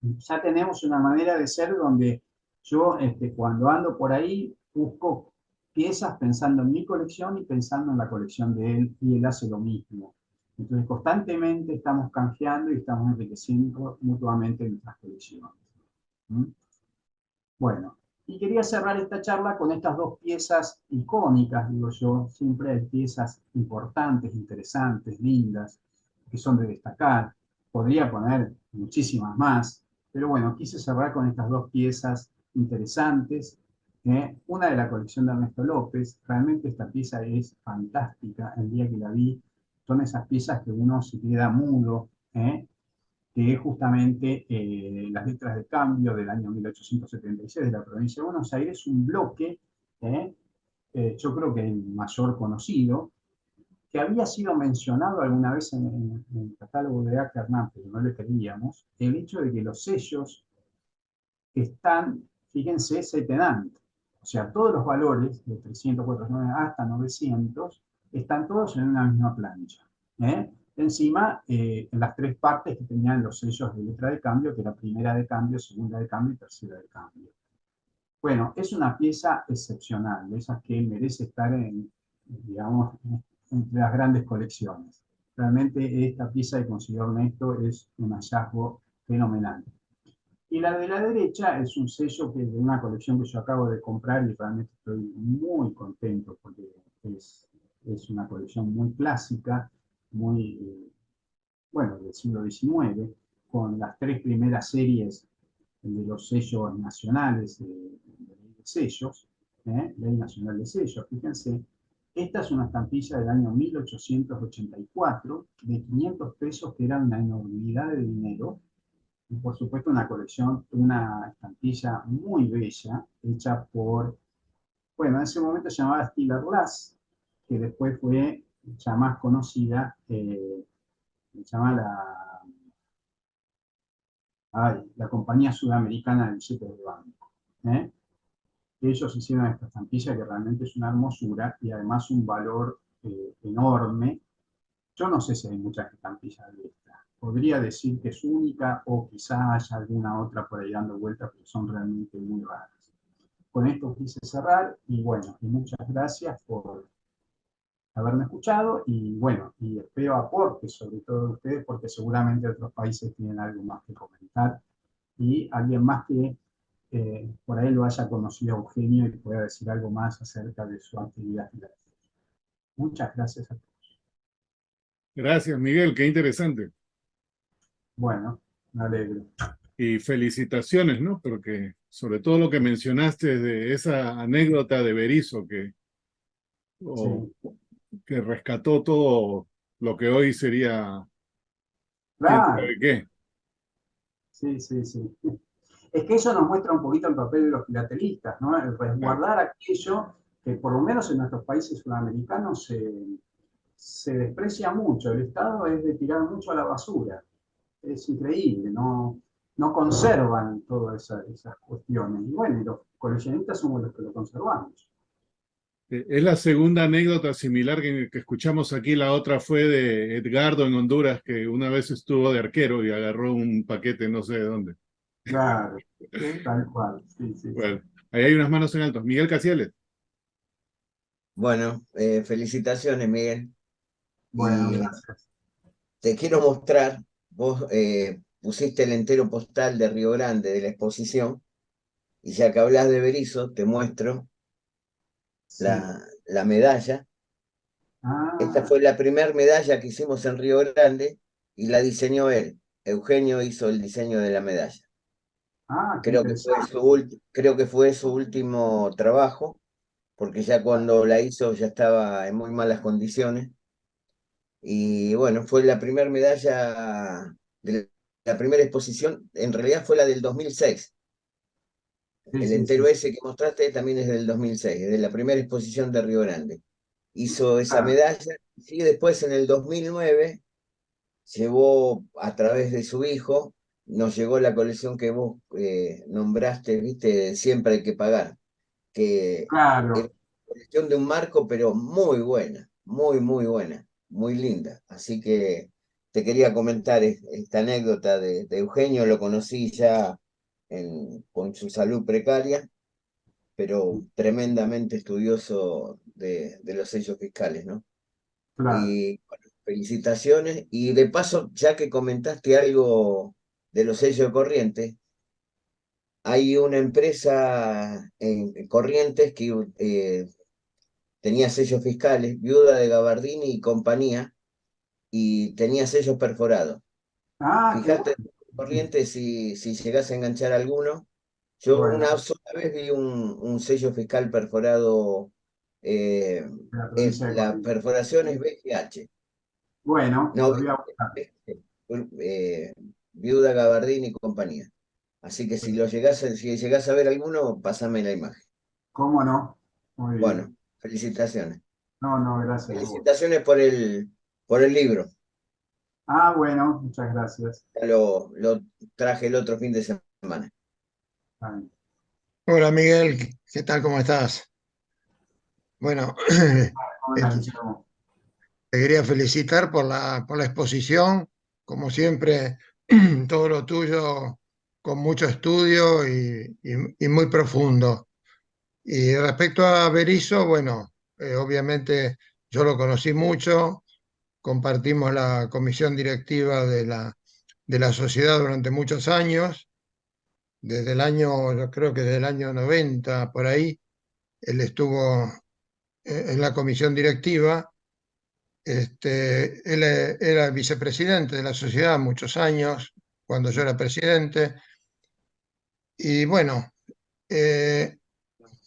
Ya tenemos una manera de ser donde yo cuando ando por ahí busco piezas pensando en mi colección y pensando en la colección de él y él hace lo mismo. Entonces constantemente estamos canjeando y estamos enriqueciendo mutuamente nuestras colecciones. ¿Mm? Bueno, y quería cerrar esta charla con estas dos piezas icónicas, digo yo, siempre hay piezas importantes, interesantes, lindas, que son de destacar. Podría poner muchísimas más, pero bueno, quise cerrar con estas dos piezas interesantes. Una de la colección de Ernesto López, realmente esta pieza es fantástica, el día que la vi, son esas piezas que uno se queda mudo, que es justamente las letras de cambio del año 1876 de la provincia de Buenos Aires, un bloque, eh, yo creo que el mayor conocido, que había sido mencionado alguna vez en el catálogo de Ackerman, pero no le creíamos, el hecho de que los sellos están, fíjense, setenante. O sea, todos los valores de 300, 400 hasta 900 están todos en una misma plancha. ¿Eh? Encima, en las tres partes que tenían los sellos de letra de cambio, que era primera de cambio, segunda de cambio y tercera de cambio. Bueno, es una pieza excepcional, de esas que merece estar en, digamos, entre las grandes colecciones. Realmente esta pieza de considero Ernesto es un hallazgo fenomenal. Y la de la derecha es un sello que de una colección que yo acabo de comprar y realmente estoy muy contento porque es una colección muy clásica, muy, bueno, del siglo XIX, con las tres primeras series de los sellos nacionales, de sellos, Ley Nacional de Sellos, fíjense. Esta es una estampilla del año 1884 de 500 pesos, que era una enormidad de dinero, y por supuesto una colección, una estampilla muy bella, hecha por, bueno, en ese momento se llamaba Stiller Glass, que después fue ya más conocida, se llama la compañía sudamericana de billetes de banco. ¿Eh? Ellos hicieron esta estampilla que realmente es una hermosura y además un valor enorme. Yo no sé si hay muchas estampillas de esta. Podría decir que es única o quizá haya alguna otra por ahí dando vueltas, pero son realmente muy raras. Con esto quise cerrar y bueno, y muchas gracias por haberme escuchado y bueno, y espero aportes sobre todo de ustedes porque seguramente otros países tienen algo más que comentar y alguien más que por ahí lo haya conocido a Eugenio y pueda decir algo más acerca de su actividad. Muchas gracias a todos. Gracias, Miguel, qué interesante. Bueno, me alegro. Y felicitaciones, ¿no? Porque sobre todo lo que mencionaste de esa anécdota de Berisso Sí, o, que rescató todo lo que hoy sería, quién claro, sabe qué. sí, sí, sí. Es que eso nos muestra un poquito el papel de los filatelistas, ¿no? El Claro. resguardar aquello que por lo menos en nuestros países sudamericanos se desprecia mucho. El Estado es de tirar mucho a la basura. Es increíble, no conservan todas esas cuestiones. Y bueno, y los coleccionistas somos los que lo conservamos. Es la segunda anécdota similar que escuchamos aquí. La otra fue de Edgardo en Honduras, que una vez estuvo de arquero y agarró un paquete no sé de dónde. Claro, tal cual, sí, sí, sí. Bueno, ahí hay unas manos en alto. Miguel Casiales. Bueno, felicitaciones, Miguel. Bueno, Y gracias. te quiero mostrar, vos pusiste el entero postal de Río Grande de la exposición, y ya que hablas de Berisso, te muestro Sí. la medalla. Esta Ah, fue la primera medalla que hicimos en Río Grande y la diseñó él. Eugenio hizo el diseño de la medalla. qué interesante. Creo que fue su último trabajo, porque ya cuando la hizo ya estaba en muy malas condiciones. Y bueno, fue la primera medalla de la primera exposición, en realidad fue la del 2006. Sí, El sí, sí. entero ese que mostraste también es del 2006, es de la primera exposición de Río Grande. Hizo esa Claro, medalla y después en el 2009 llevó a través de su hijo, nos llegó la colección que vos nombraste, viste, siempre hay que pagar, que era claro, una colección de un marco, pero muy buena, muy, muy buena, muy linda. Así que te quería comentar esta anécdota de Eugenio, lo conocí ya con su salud precaria, pero tremendamente estudioso de los sellos fiscales, ¿no? claro. Y bueno, felicitaciones. Y de paso, ya que comentaste algo de los sellos de corriente, hay una empresa en Corrientes que tenía sellos fiscales, Viuda de Gabardini y compañía, y tenía sellos perforados. Ah, qué Fíjate, bueno. Corrientes, si llegás a enganchar alguno. Yo Bueno, una sola vez vi un sello fiscal perforado, eh, de la provincia de la Corrientes. perforación es BGH. Bueno, No, lo voy a buscar. eh, Viuda Gabardini y compañía. Así que si llegás a ver alguno, pasame la imagen. ¿Cómo no? Muy bien. Bueno, felicitaciones. No, no, gracias a vos. Felicitaciones por el libro. Ah, bueno, muchas gracias. Ya lo traje el otro fin de semana. Está bien. Hola Miguel, ¿qué tal? ¿Cómo estás? Bueno, ¿Cómo te andas, Guillermo? quería felicitar por la exposición, como siempre, todo lo tuyo con mucho estudio y muy profundo. Y respecto a Berisso, bueno, obviamente yo lo conocí mucho, compartimos la comisión directiva de la sociedad durante muchos años, desde el año, yo creo que desde el año 90 por ahí, él estuvo en la comisión directiva. Él era vicepresidente de la sociedad muchos años, cuando yo era presidente, y bueno, eh,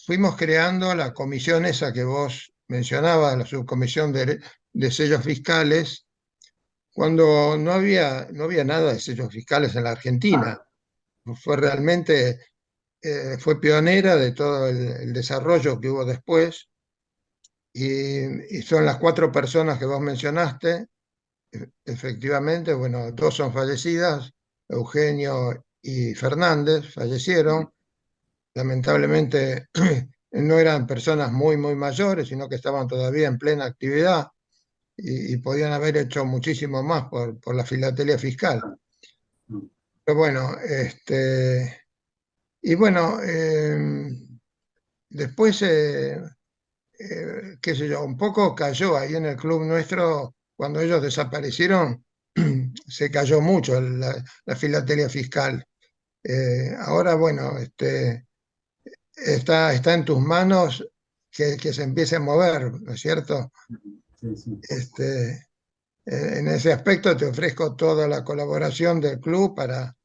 fuimos creando la comisión esa que vos mencionabas, la subcomisión de sellos fiscales, cuando no había nada de sellos fiscales en la Argentina. Claro, Fue realmente, fue pionera de todo el desarrollo que hubo después, y son las cuatro personas que vos mencionaste. Efectivamente, bueno, dos son fallecidas, Eugenio y Fernández fallecieron. Lamentablemente no eran personas muy, muy mayores, sino que estaban todavía en plena actividad y podían haber hecho muchísimo más por la filatelia fiscal. claro. Mm. Pero bueno, y bueno, después, qué sé yo, un poco cayó ahí en el club nuestro, cuando ellos desaparecieron, se cayó mucho la filatelia fiscal. Ahora, bueno, está en tus manos que se empiece a mover, ¿no es cierto? Sí, sí. Este, en ese aspecto te ofrezco toda la colaboración del club para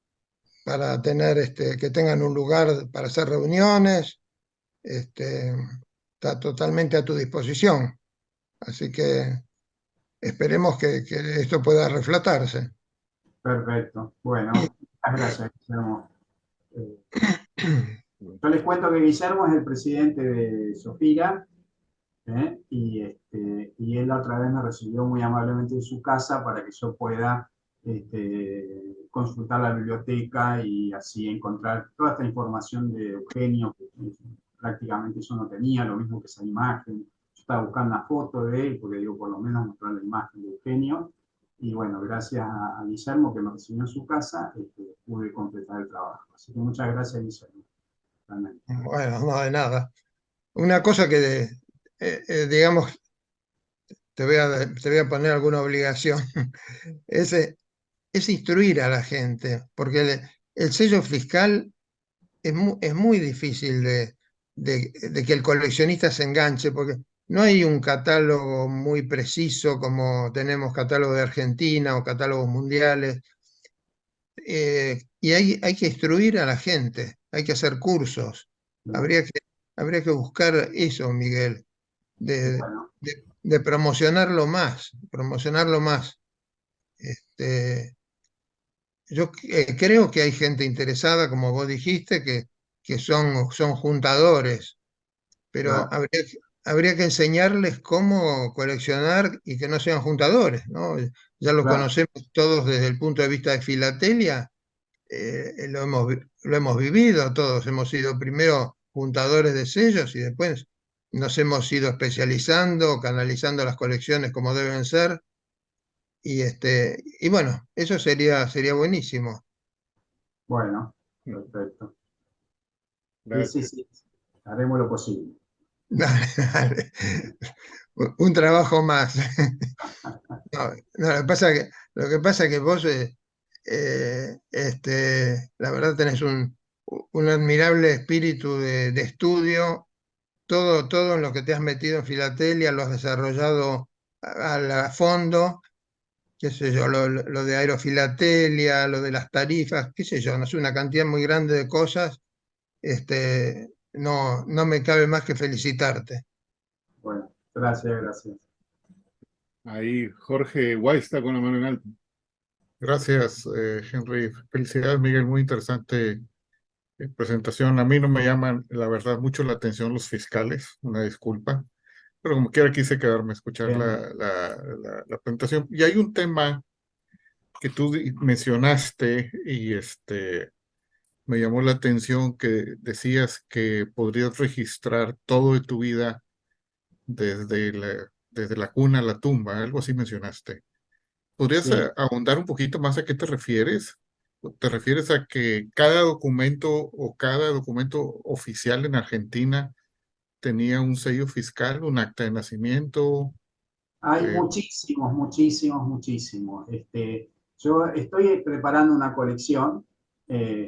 tener, que tengan un lugar para hacer reuniones. Este, está totalmente a tu disposición. Así que esperemos que esto pueda reflotarse. Perfecto. Bueno, muchas gracias, Guillermo. Eh, yo les cuento que Guillermo es el presidente de Sofira, ¿eh? Y él la otra vez me recibió muy amablemente en su casa para que yo pueda consultar la biblioteca y así encontrar toda esta información de Eugenio, que prácticamente yo no tenía, lo mismo que esa imagen. Yo estaba buscando una foto de él, porque digo, por lo menos mostrar la imagen de Eugenio. Y bueno, gracias a Guillermo que me recibió en su casa, pude completar el trabajo. Así que muchas gracias, Guillermo. Realmente. Bueno, no de nada. Una cosa que, digamos, te voy a poner alguna obligación, es, es instruir a la gente, porque el sello fiscal es muy difícil de que el coleccionista se enganche, porque no hay un catálogo muy preciso como tenemos catálogos de Argentina o catálogos mundiales. Y hay que instruir a la gente, hay que hacer cursos. Bien. Habría que, habría que buscar eso, Miguel, de, Bueno, de promocionarlo más, promocionarlo más. Este, yo creo que hay gente interesada, como vos dijiste, que son juntadores, pero claro, habría que enseñarles cómo coleccionar y que no sean juntadores, ¿no? Ya lo claro. conocemos todos desde el punto de vista de filatelia. Lo hemos vivido todos, hemos sido primero juntadores de sellos y después nos hemos ido especializando, canalizando las colecciones como deben ser, y bueno, eso sería buenísimo. Bueno, perfecto. Sí, sí, Gracias. sí. Haremos lo posible. Dale, dale. Un trabajo más. No, no, lo que pasa es que vos, la verdad tenés un admirable espíritu de estudio. Todo en lo que te has metido en Filatelia lo has desarrollado a fondo, qué sé yo, lo de aerofilatelia, lo de las tarifas, qué sé yo, no sé, una cantidad muy grande de cosas. No me cabe más que felicitarte. Bueno, gracias, gracias. Ahí Jorge Guay está con la mano en alto. Gracias, Henry. Felicidades, Miguel. Muy interesante presentación. A mí no me llaman, la verdad, mucho la atención los fiscales, una disculpa, pero como quiera quise quedarme a escuchar Bien. la presentación. Y hay un tema que tú mencionaste y me llamó la atención que decías que podrías registrar todo de tu vida desde la cuna a la tumba, algo así mencionaste. ¿Podrías Sí. ahondar un poquito más a qué te refieres? ¿Te refieres a que cada documento o cada documento oficial en Argentina tenía un sello fiscal, un acta de nacimiento? Hay Eh, muchísimos, muchísimos, muchísimos. Yo estoy preparando una colección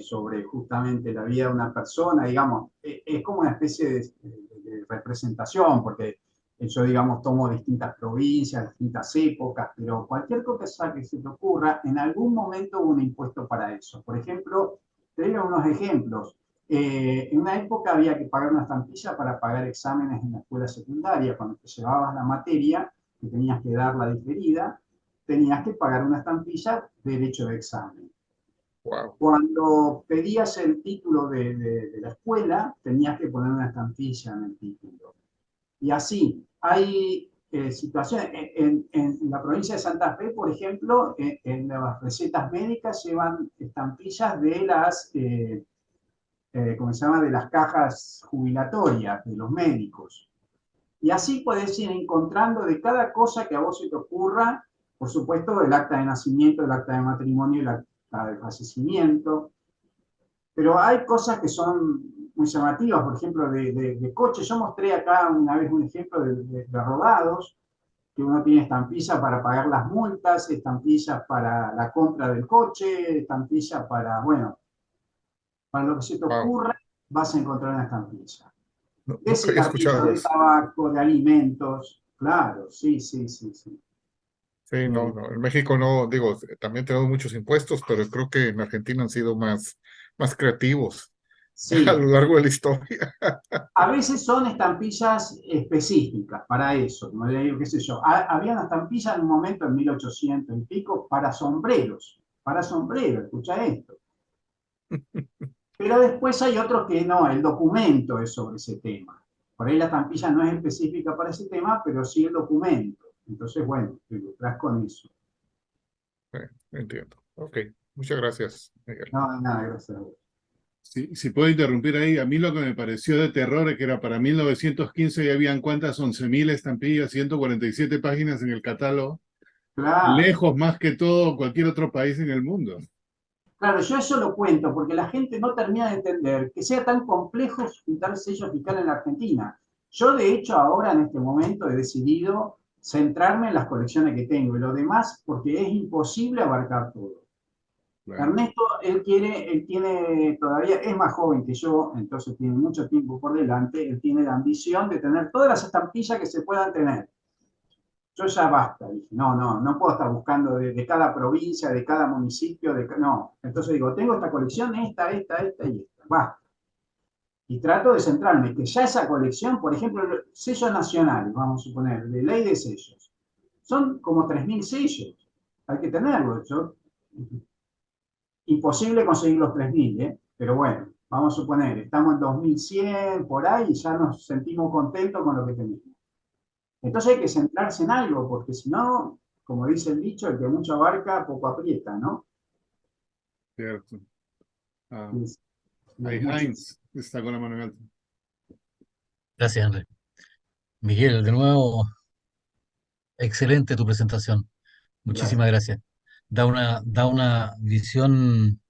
sobre justamente la vida de una persona, digamos, es como una especie de representación, porque yo, digamos, tomo distintas provincias, distintas épocas, pero cualquier cosa que se te ocurra, en algún momento hubo un impuesto para eso. Por ejemplo, te digo unos ejemplos. En una época había que pagar una estampilla para pagar exámenes en la escuela secundaria. Cuando te llevabas la materia, que tenías que dar la diferida, tenías que pagar una estampilla de derecho de examen. wow. Cuando pedías el título de la escuela, tenías que poner una estampilla en el título. Y así, hay situaciones, en la provincia de Santa Fe, por ejemplo, en las recetas médicas llevan estampillas de las, ¿cómo se llama?, de las cajas jubilatorias de los médicos. Y así podés ir encontrando de cada cosa que a vos se te ocurra, por supuesto, el acta de nacimiento, el acta de matrimonio, el acta de fallecimiento. Pero hay cosas que son muy llamativas, por ejemplo, de coches. Yo mostré acá una vez un ejemplo de rodados, que uno tiene estampillas para pagar las multas, estampillas para la compra del coche, estampillas para, bueno, para lo que se te Wow. ocurra, vas a encontrar una estampilla. De Nunca había cigarrillos, escuchado de eso. tabaco, de alimentos, claro, sí, sí, sí, sí. Sí, no, no. En México no, digo, también tenemos muchos impuestos, pero creo que en Argentina han sido más creativos a Sí, lo largo de la historia. a veces son estampillas específicas para eso, como le digo, qué sé yo. Había una estampilla en un momento, en 1800 y pico, para sombreros, escucha esto. Pero después hay otros que no, el documento es sobre ese tema. Por ahí la estampilla no es específica para ese tema, pero sí el documento. Entonces, bueno, te ilustras con eso. Sí, entiendo. Ok, muchas gracias, Miguel. No, nada, gracias a vos. Si puedo interrumpir ahí, a mí lo que me pareció de terror es que era para 1915 y habían cuántas, 11.000 estampillas, 147 páginas en el catálogo, Claro. lejos más que todo cualquier otro país en el mundo. Claro, yo eso lo cuento porque la gente no termina de entender que sea tan complejo juntar sellos fiscales en la Argentina. Yo, de hecho, ahora en este momento he decidido centrarme en las colecciones que tengo y lo demás porque es imposible abarcar todo. Claro. Ernesto, él tiene todavía, es más joven que yo, entonces tiene mucho tiempo por delante, él tiene la ambición de tener todas las estampillas que se puedan tener. Yo ya basta, dije, no puedo estar buscando de cada provincia, de cada municipio, no. Entonces digo, tengo esta colección, esta y esta, basta. Y trato de centrarme, que ya esa colección, por ejemplo, sellos nacionales, vamos a suponer, de ley de sellos, son como 3.000 sellos, hay que tenerlos. Imposible conseguir los 3.000, ¿eh? Pero bueno, vamos a suponer, estamos en 2.100 por ahí y ya nos sentimos contentos con lo que tenemos. Entonces hay que centrarse en algo, porque si no, como dice el dicho, el que mucho abarca, poco aprieta, ¿no? Cierto. Ah, Es, ahí es muchísimo. Heinz está con la mano en alto. Gracias, Henry. Miguel, de nuevo, excelente tu presentación. Gracias. Muchísimas gracias. Da una visión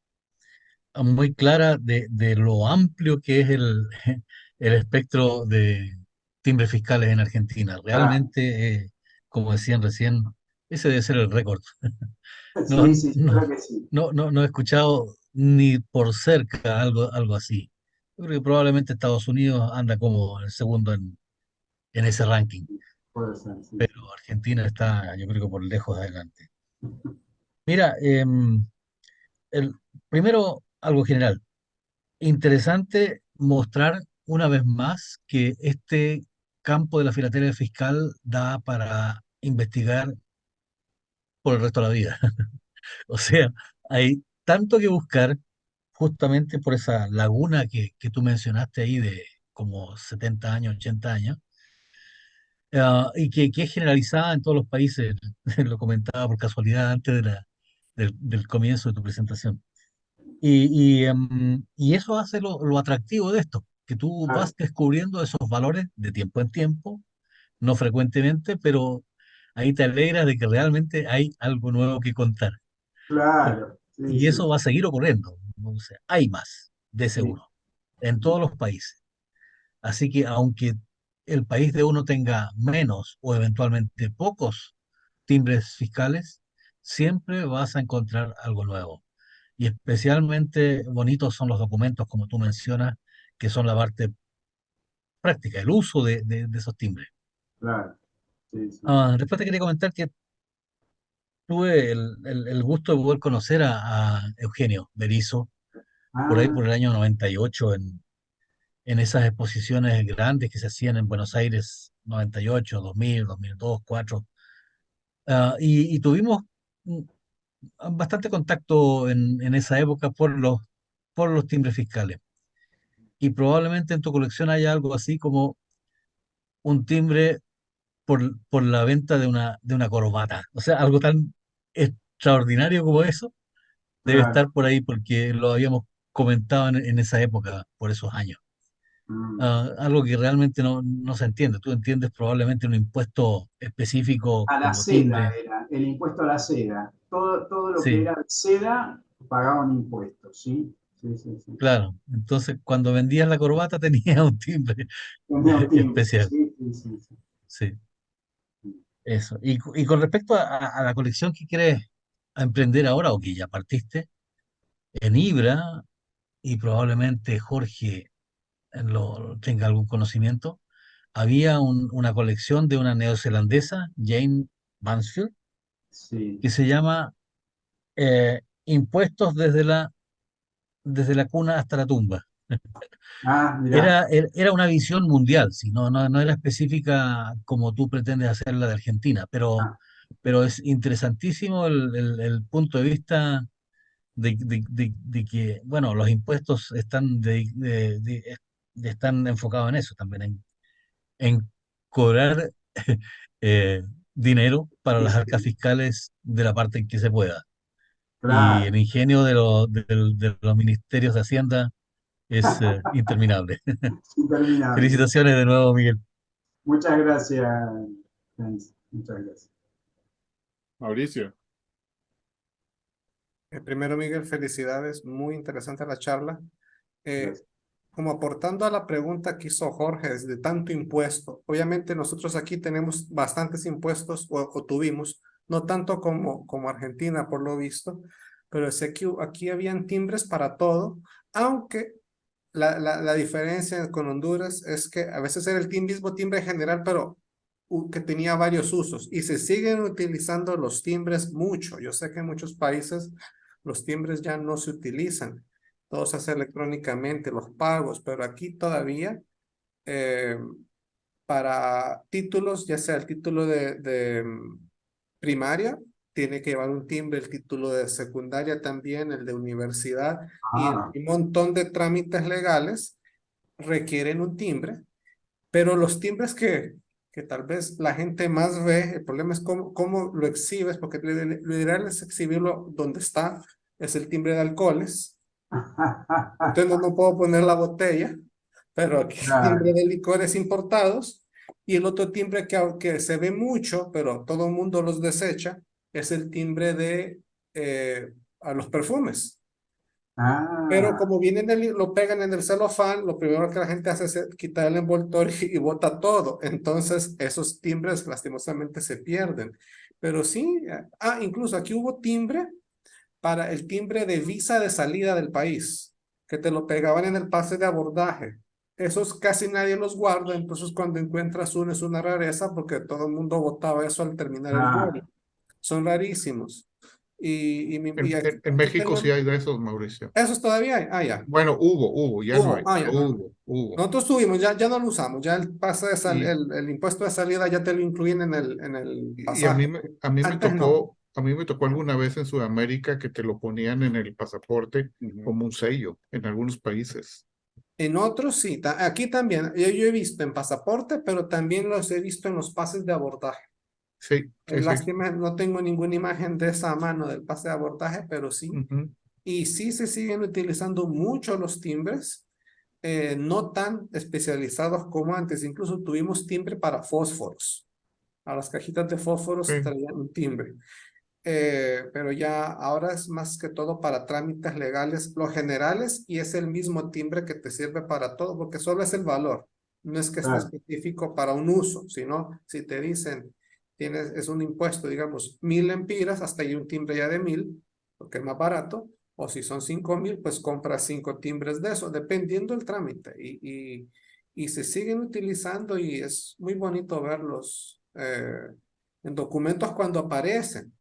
muy clara de lo amplio que es el espectro de timbres fiscales en Argentina. Ah, Realmente, como decían recién, ese debe ser el récord. No, sí, sí, yo no, creo que sí. no he escuchado ni por cerca algo así. Yo creo que probablemente Estados Unidos anda como el segundo en ese ranking, Puede ser, sí, pero sí. Argentina está, yo creo que por lejos adelante. Mira, el, primero algo general. Interesante mostrar una vez más que este campo de la filatelia fiscal da para investigar por el resto de la vida. O sea, hay tanto que buscar justamente por esa laguna que tú mencionaste ahí de como 70 años, 80 años, y que es generalizada en todos los países. Lo comentaba por casualidad antes del comienzo de tu presentación. Y eso hace lo atractivo de esto, que tú vas Claro, descubriendo esos valores de tiempo en tiempo, no frecuentemente, pero ahí te alegras de que realmente hay algo nuevo que contar. claro, sí, Y sí, eso va a seguir ocurriendo. O sea, hay más, de sí. seguro, en todos los países. Así que aunque el país de uno tenga menos o eventualmente pocos timbres fiscales, siempre vas a encontrar algo nuevo. Y especialmente bonitos son los documentos, como tú mencionas, que son la parte práctica, el uso de esos timbres. Claro, sí, sí. Después te quería comentar que tuve el gusto de poder conocer a Eugenio Berizo por ahí Ah, por el año 98 en esas exposiciones grandes que se hacían en Buenos Aires, 98, 2000, 2002, 2004. Y tuvimos mm, bastante contacto en esa época por los timbres fiscales. Y probablemente en tu colección haya algo así como un timbre por la venta de una corbata. O sea, algo tan extraordinario como eso debe claro. estar por ahí porque lo habíamos comentado en esa época, por esos años. Mm. Algo que realmente no se entiende. Tú entiendes probablemente un impuesto específico A la como seda timbre. era, el impuesto a la seda. Todo lo que Sí, era de seda pagaba un impuesto, ¿sí? Sí, sí, sí. claro. Entonces, cuando vendías la corbata tenía un timbre Tenía un timbre, especial. sí, sí, sí, sí. Sí, eso. Y con respecto a la colección que quieres emprender ahora o que ya partiste, en Ibra, y probablemente Jorge tenga algún conocimiento, había una colección de una neozelandesa, Jane Mansfield, Sí. que se llama Impuestos desde la cuna hasta la tumba. Ah, mira. Era una visión mundial, ¿sí? No era específica como tú pretendes hacerla de Argentina, Ah, pero es interesantísimo el punto de vista de que, bueno, los impuestos están enfocados en eso también, en cobrar eh, dinero para sí, las arcas sí, fiscales de la parte en que se pueda. Y el claro. ingenio de los ministerios de Hacienda es interminable. Interminable. Felicitaciones de nuevo, Miguel. Muchas gracias, Jens. Muchas gracias. Mauricio. Primero, Miguel, felicidades, muy interesante la charla. Eh, Gracias. Como aportando a la pregunta que hizo Jorge desde tanto impuesto, obviamente nosotros aquí tenemos bastantes impuestos o tuvimos, no tanto como Argentina por lo visto, pero sé que aquí habían timbres para todo, aunque la diferencia con Honduras es que a veces era el mismo timbre general, pero que tenía varios usos y se siguen utilizando los timbres mucho. Yo sé que en muchos países los timbres ya no se utilizan, todo se hace electrónicamente, los pagos, pero aquí todavía eh, para títulos, ya sea el título de primaria, tiene que llevar un timbre, el título de secundaria también, el de universidad y Ah, un montón de trámites legales requieren un timbre, pero los timbres que tal vez la gente más ve, el problema es cómo lo exhibes, porque lo ideal es exhibirlo donde está, es el timbre de alcoholes. Entonces no puedo poner la botella, pero aquí el timbre claro. de licores importados. Y el otro timbre que se ve mucho, pero todo el mundo los desecha, es el timbre de a los perfumes. Pero Ah, como lo pegan en el celofán, lo primero que la gente hace es quitar el envoltorio y bota todo. Entonces, esos timbres lastimosamente se pierden. Pero sí, incluso aquí hubo timbre para el timbre de visa de salida del país, que te lo pegaban en el pase de abordaje. Esos casi nadie los guarda, entonces cuando encuentras uno es una rareza porque todo el mundo botaba eso al terminar el vuelo. Son rarísimos. En aquí México sí tenemos, hay de esos, Mauricio. esos todavía hay. Ah, ya. Bueno, hubo, ya no hay, ya. pero hubo. Nosotros tuvimos, ya no lo usamos, ya el pase de Y- el impuesto de salida ya te lo incluyen en el Y pasaje. a mí me Antes no. tocó alguna vez en Sudamérica que te lo ponían en el pasaporte Ujú. como un sello en algunos países. En otros sí, aquí también, yo he visto en pasaporte, pero también los he visto en los pases de abordaje. Sí, sí, sí. Lástima, no tengo ninguna imagen de esa mano del pase de abordaje, pero sí. Ujú. Y sí se siguen utilizando mucho los timbres, no tan especializados como antes. Incluso tuvimos timbre para fósforos. A las cajitas de fósforos Sí. traían un timbre. Pero ya ahora es más que todo para trámites legales, los generales, y es el mismo timbre que te sirve para todo, porque solo es el valor. No es que esté Claro. específico para un uso, sino si te dicen, es un impuesto, digamos, 1000 lempiras, hasta ahí un timbre ya de 1000, porque es más barato, o si son 5000, pues compras 5 timbres de eso, dependiendo del trámite. Y se siguen utilizando y es muy bonito verlos en documentos cuando aparecen.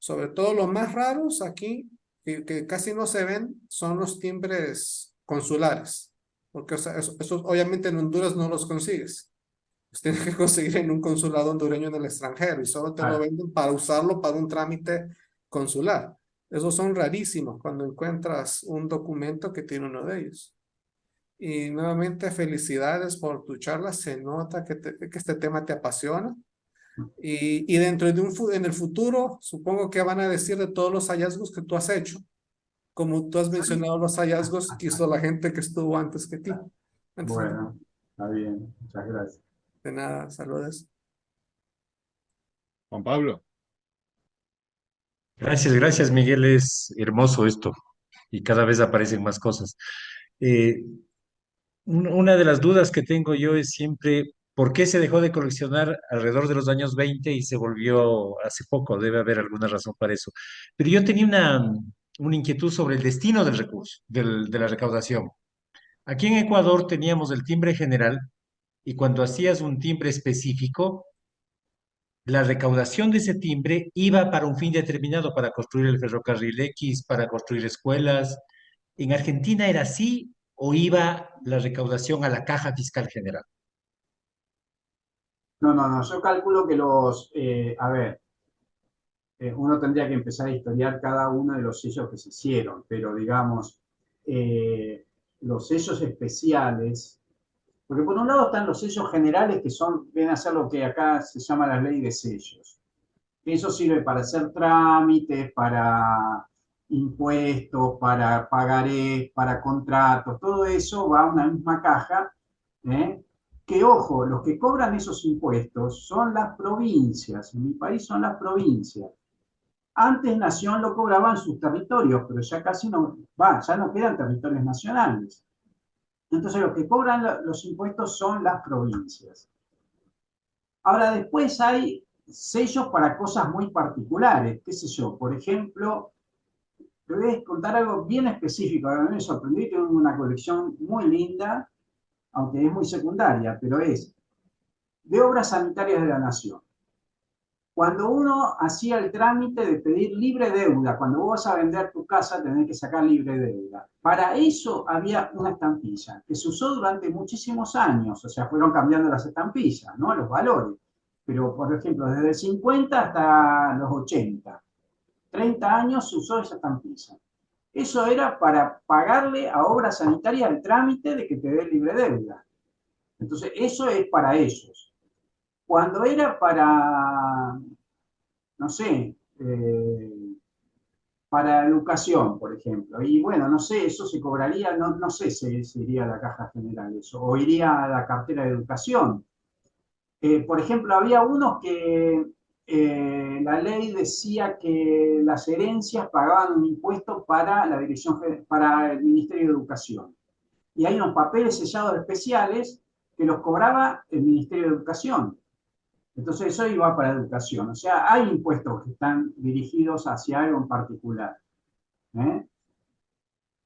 Sobre todo los más raros aquí, que casi no se ven, son los timbres consulares. Porque o sea, esos obviamente en Honduras no los consigues. Los tienes que conseguir en un consulado hondureño en el extranjero y solo te lo Claro. venden para usarlo para un trámite consular. Esos son rarísimos cuando encuentras un documento que tiene uno de ellos. Y nuevamente felicidades por tu charla. Se nota que este tema te apasiona. Y dentro de en el futuro, supongo que van a decir de todos los hallazgos que tú has hecho, como tú has mencionado los hallazgos que hizo la gente que estuvo antes que ti. Entonces, Bueno, está bien. Muchas gracias. de nada, saludos. Juan Pablo. Gracias, Miguel. Es hermoso esto y cada vez aparecen más cosas. Eh, una de las dudas que tengo yo es siempre, ¿por qué se dejó de coleccionar alrededor de los años 20 y se volvió hace poco? Debe haber alguna razón para eso. Pero yo tenía una inquietud sobre el destino del recurso, de la recaudación. Aquí en Ecuador teníamos el timbre general y cuando hacías un timbre específico, la recaudación de ese timbre iba para un fin determinado, para construir el ferrocarril X, para construir escuelas. ¿En Argentina era así o iba la recaudación a la caja fiscal general? No. Yo calculo que a ver, uno tendría que empezar a historiar cada uno de los sellos que se hicieron, pero digamos, los sellos especiales, porque por un lado están los sellos generales que vienen a ser lo que acá se llama la ley de sellos. Eso sirve para hacer trámites, para impuestos, para pagarés, para contratos, todo eso va a una misma caja, ¿eh? Que ojo, los que cobran esos impuestos son las provincias, en mi país son las provincias. Antes Nación lo cobraba en sus territorios, pero ya casi ya no quedan territorios nacionales. Entonces los que cobran los impuestos son las provincias. Ahora después hay sellos para cosas muy particulares, qué sé yo, por ejemplo, te voy a contar algo bien específico, a mí me sorprendió, tengo una colección muy linda, aunque es muy secundaria, pero es de obras sanitarias de la Nación. Cuando uno hacía el trámite de pedir libre deuda, cuando vos vas a vender tu casa tenés que sacar libre deuda. Para eso había una estampilla que se usó durante muchísimos años, o sea, fueron cambiando las estampillas, ¿no? Los valores. Pero, por ejemplo, desde el 50 hasta los 80, 30 años se usó esa estampilla. Eso era para pagarle a obra sanitaria el trámite de que te dé libre deuda. Entonces, eso es para ellos. Cuando era para, no sé, para educación, por ejemplo, y bueno, no sé, eso se cobraría, no sé si iría a la caja general eso, o iría a la cartera de educación. Por ejemplo, había unos que la ley decía que las herencias pagaban un impuesto para la dirección, para el Ministerio de Educación. Y hay unos papeles sellados especiales que los cobraba el Ministerio de Educación. Entonces eso iba para educación. O sea, hay impuestos que están dirigidos hacia algo en particular. ¿eh?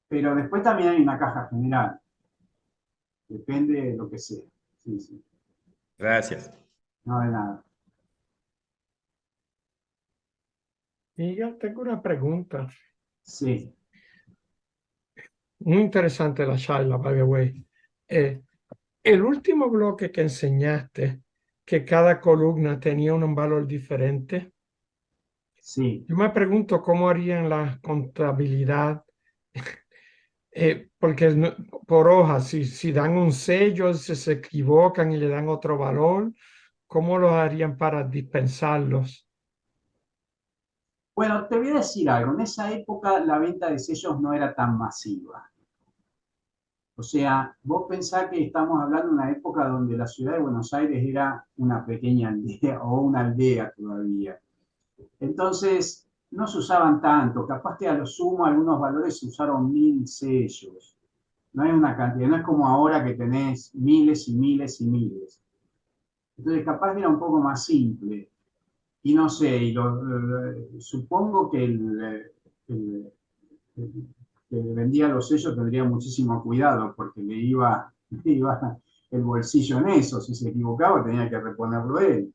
Pero después también hay una caja general. Depende de lo que sea. Sí, sí. Gracias. No de nada. Miguel, tengo una pregunta. Sí. Muy interesante la charla, by the way. El último bloque que enseñaste, que cada columna tenía un valor diferente. Sí. Yo me pregunto cómo harían la contabilidad, porque por hojas, si dan un sello, si se equivocan y le dan otro valor, ¿cómo lo harían para dispensarlos? Bueno, te voy a decir algo. En esa época la venta de sellos no era tan masiva. O sea, vos pensás que estamos hablando de una época donde la ciudad de Buenos Aires era una pequeña aldea o una aldea todavía. Entonces, no se usaban tanto. Capaz que a lo sumo algunos valores se usaron 1000 sellos. No hay una cantidad, no es como ahora que tenés miles y miles y miles. Entonces, capaz que era un poco más simple. Y no sé, supongo que el que vendía los sellos tendría muchísimo cuidado porque le iba el bolsillo en eso. Si se equivocaba tenía que reponerlo él.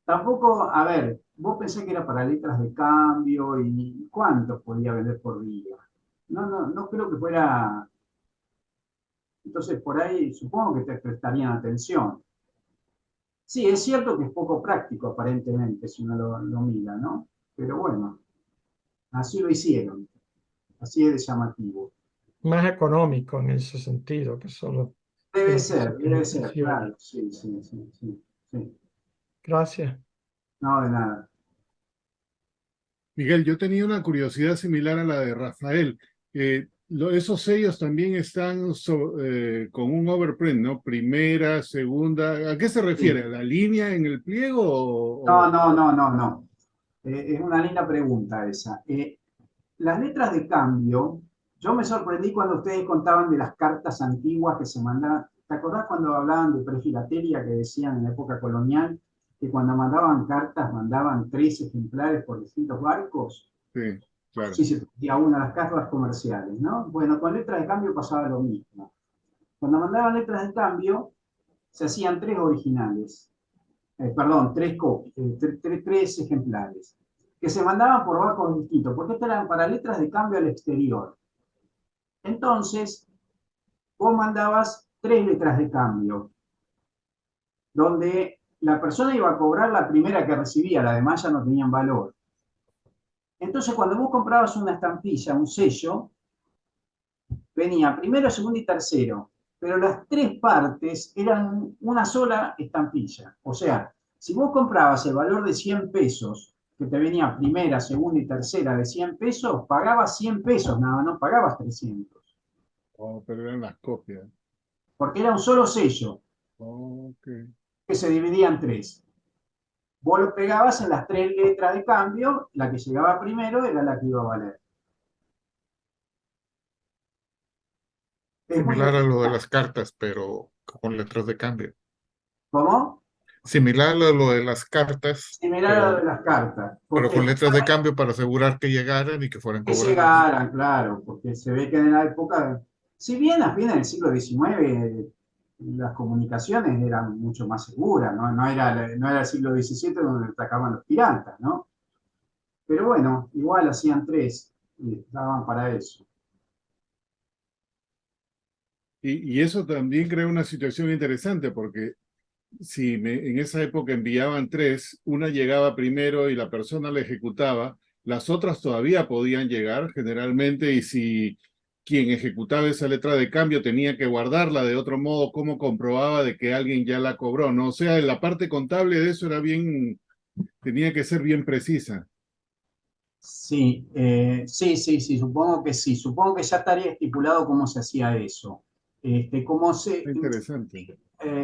Tampoco, a ver, vos pensé que era para letras de cambio y cuánto podía vender por día. No creo que fuera. Entonces por ahí supongo que te prestarían atención. Sí, es cierto que es poco práctico aparentemente si uno lo mira, ¿no? Pero bueno, así lo hicieron, así es de llamativo. Más económico en ese sentido, que solo tiene que ser Debe ser, impresión. claro, sí, sí, sí, sí, sí. Gracias. No, de nada. Miguel, yo tenía una curiosidad similar a la de Rafael. Esos sellos también están con un overprint, ¿no? Primera, segunda. ¿A qué se refiere? ¿A la línea en el pliego No. Es una linda pregunta esa. Las letras de cambio, yo me sorprendí cuando ustedes contaban de las cartas antiguas que se mandaban. ¿Te acordás cuando hablaban de prefilatelia que decían en la época colonial que cuando mandaban cartas mandaban 3 ejemplares por distintos barcos? Sí, claro. Sí, se pedía una de las cartas comerciales, ¿no? Bueno, con letras de cambio pasaba lo mismo. Cuando mandaban letras de cambio, se hacían 3 originales. Perdón, 3 ejemplares, que se mandaban por barcos distintos, porque estas eran para letras de cambio al exterior. Entonces, vos mandabas 3 letras de cambio, donde la persona iba a cobrar la primera que recibía, las demás ya no tenían valor. Entonces, cuando vos comprabas una estampilla, un sello, venía primero, segundo y tercero, pero las 3 partes eran una sola estampilla. O sea, si vos comprabas el valor de 100 pesos, que te venía primera, segunda y tercera de 100 pesos, pagabas 100 pesos nada, no pagabas 300. Oh, pero eran las copias. Porque era un solo sello Okay. que se dividía en 3. Vos lo pegabas en las 3 letras de cambio, la que llegaba primero era la que iba a valer. Similar a lo de las cartas, pero con letras de cambio. ¿Cómo? Similar a lo de las cartas, Similar a lo de las cartas. pero con Porque letras de cambio para asegurar que llegaran y que fueran que cobradas. llegaran, claro, porque se ve que en la época, si bien a fines del siglo XIX las comunicaciones eran mucho más seguras, ¿no? No era el siglo XVII donde atacaban los piratas, ¿no? Pero bueno, igual hacían 3 y estaban para eso. Y eso también crea una situación interesante porque si en esa época enviaban 3, una llegaba primero y la persona la ejecutaba, las otras todavía podían llegar generalmente y si quien ejecutaba esa letra de cambio tenía que guardarla de otro modo, ¿cómo comprobaba de que alguien ya la cobró? ¿No? O sea, la parte contable de eso tenía que ser bien precisa. Sí, sí, supongo que sí. Supongo que ya estaría estipulado cómo se hacía eso. Interesante.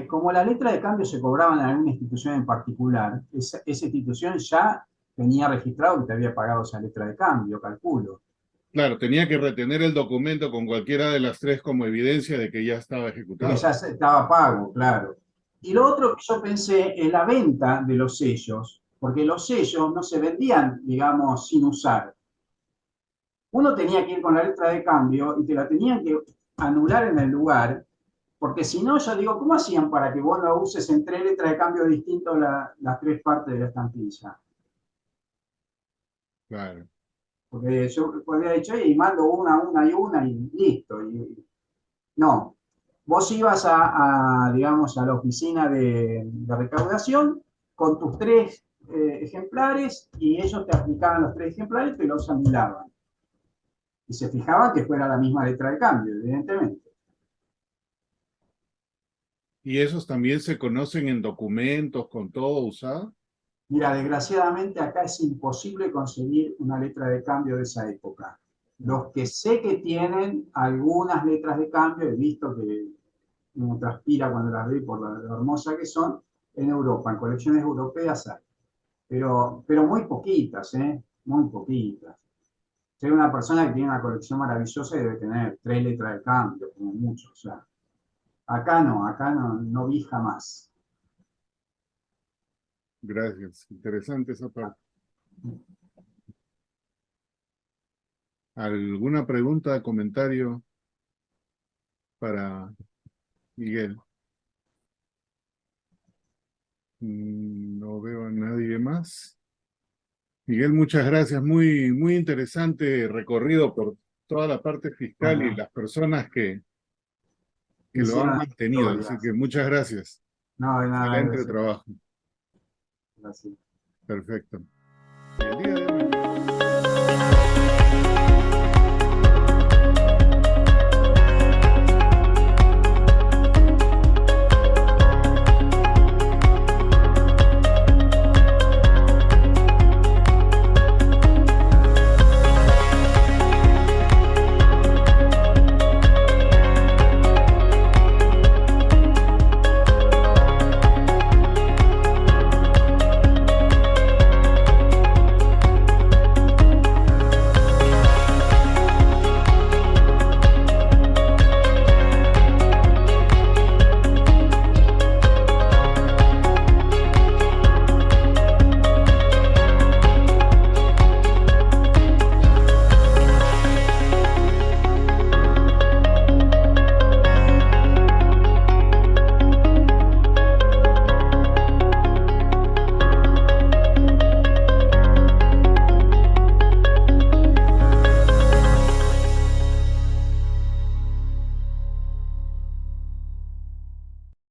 Como la letra de cambio se cobraba en alguna institución en particular, esa institución ya tenía registrado que te había pagado esa letra de cambio, calculo. Claro, tenía que retener el documento con cualquiera de las 3 como evidencia de que ya estaba ejecutado. Que ya estaba pago, claro. Y lo otro que yo pensé es la venta de los sellos, porque los sellos no se vendían, digamos, sin usar. uno tenía que ir con la letra de cambio y te la tenían que anular en el lugar, porque si no, yo digo, ¿cómo hacían para que vos no uses en 3 letras de cambio distintos las 3 partes de la estampilla? Claro. Porque yo podría haber dicho, y mando una y listo. No, vos ibas digamos, a la oficina de recaudación con tus 3 ejemplares y ellos te aplicaban los 3 ejemplares y te los anulaban. Y se fijaban que fuera la misma letra de cambio, evidentemente. ¿Y esos también se conocen en documentos con todo usado? Mira, desgraciadamente acá es imposible conseguir una letra de cambio de esa época. Los que sé que tienen algunas letras de cambio, he visto que uno transpira cuando las ve por lo hermosa que son, en Europa, en colecciones europeas hay. Pero muy poquitas, ¿eh? Muy poquitas. Soy una persona que tiene una colección maravillosa y debe tener 3 letras de cambio, como mucho. O sea, acá no vi jamás. Gracias. Interesante esa parte. ¿Alguna pregunta, comentario para Miguel? No veo a nadie más. Miguel, muchas gracias. Muy, muy interesante recorrido por toda la parte fiscal y Bueno, las personas que lo han hicieron mantenido. Así historias. que muchas gracias. No, de nada, Excelente gracias. trabajo. Gracias. Perfecto. Y el día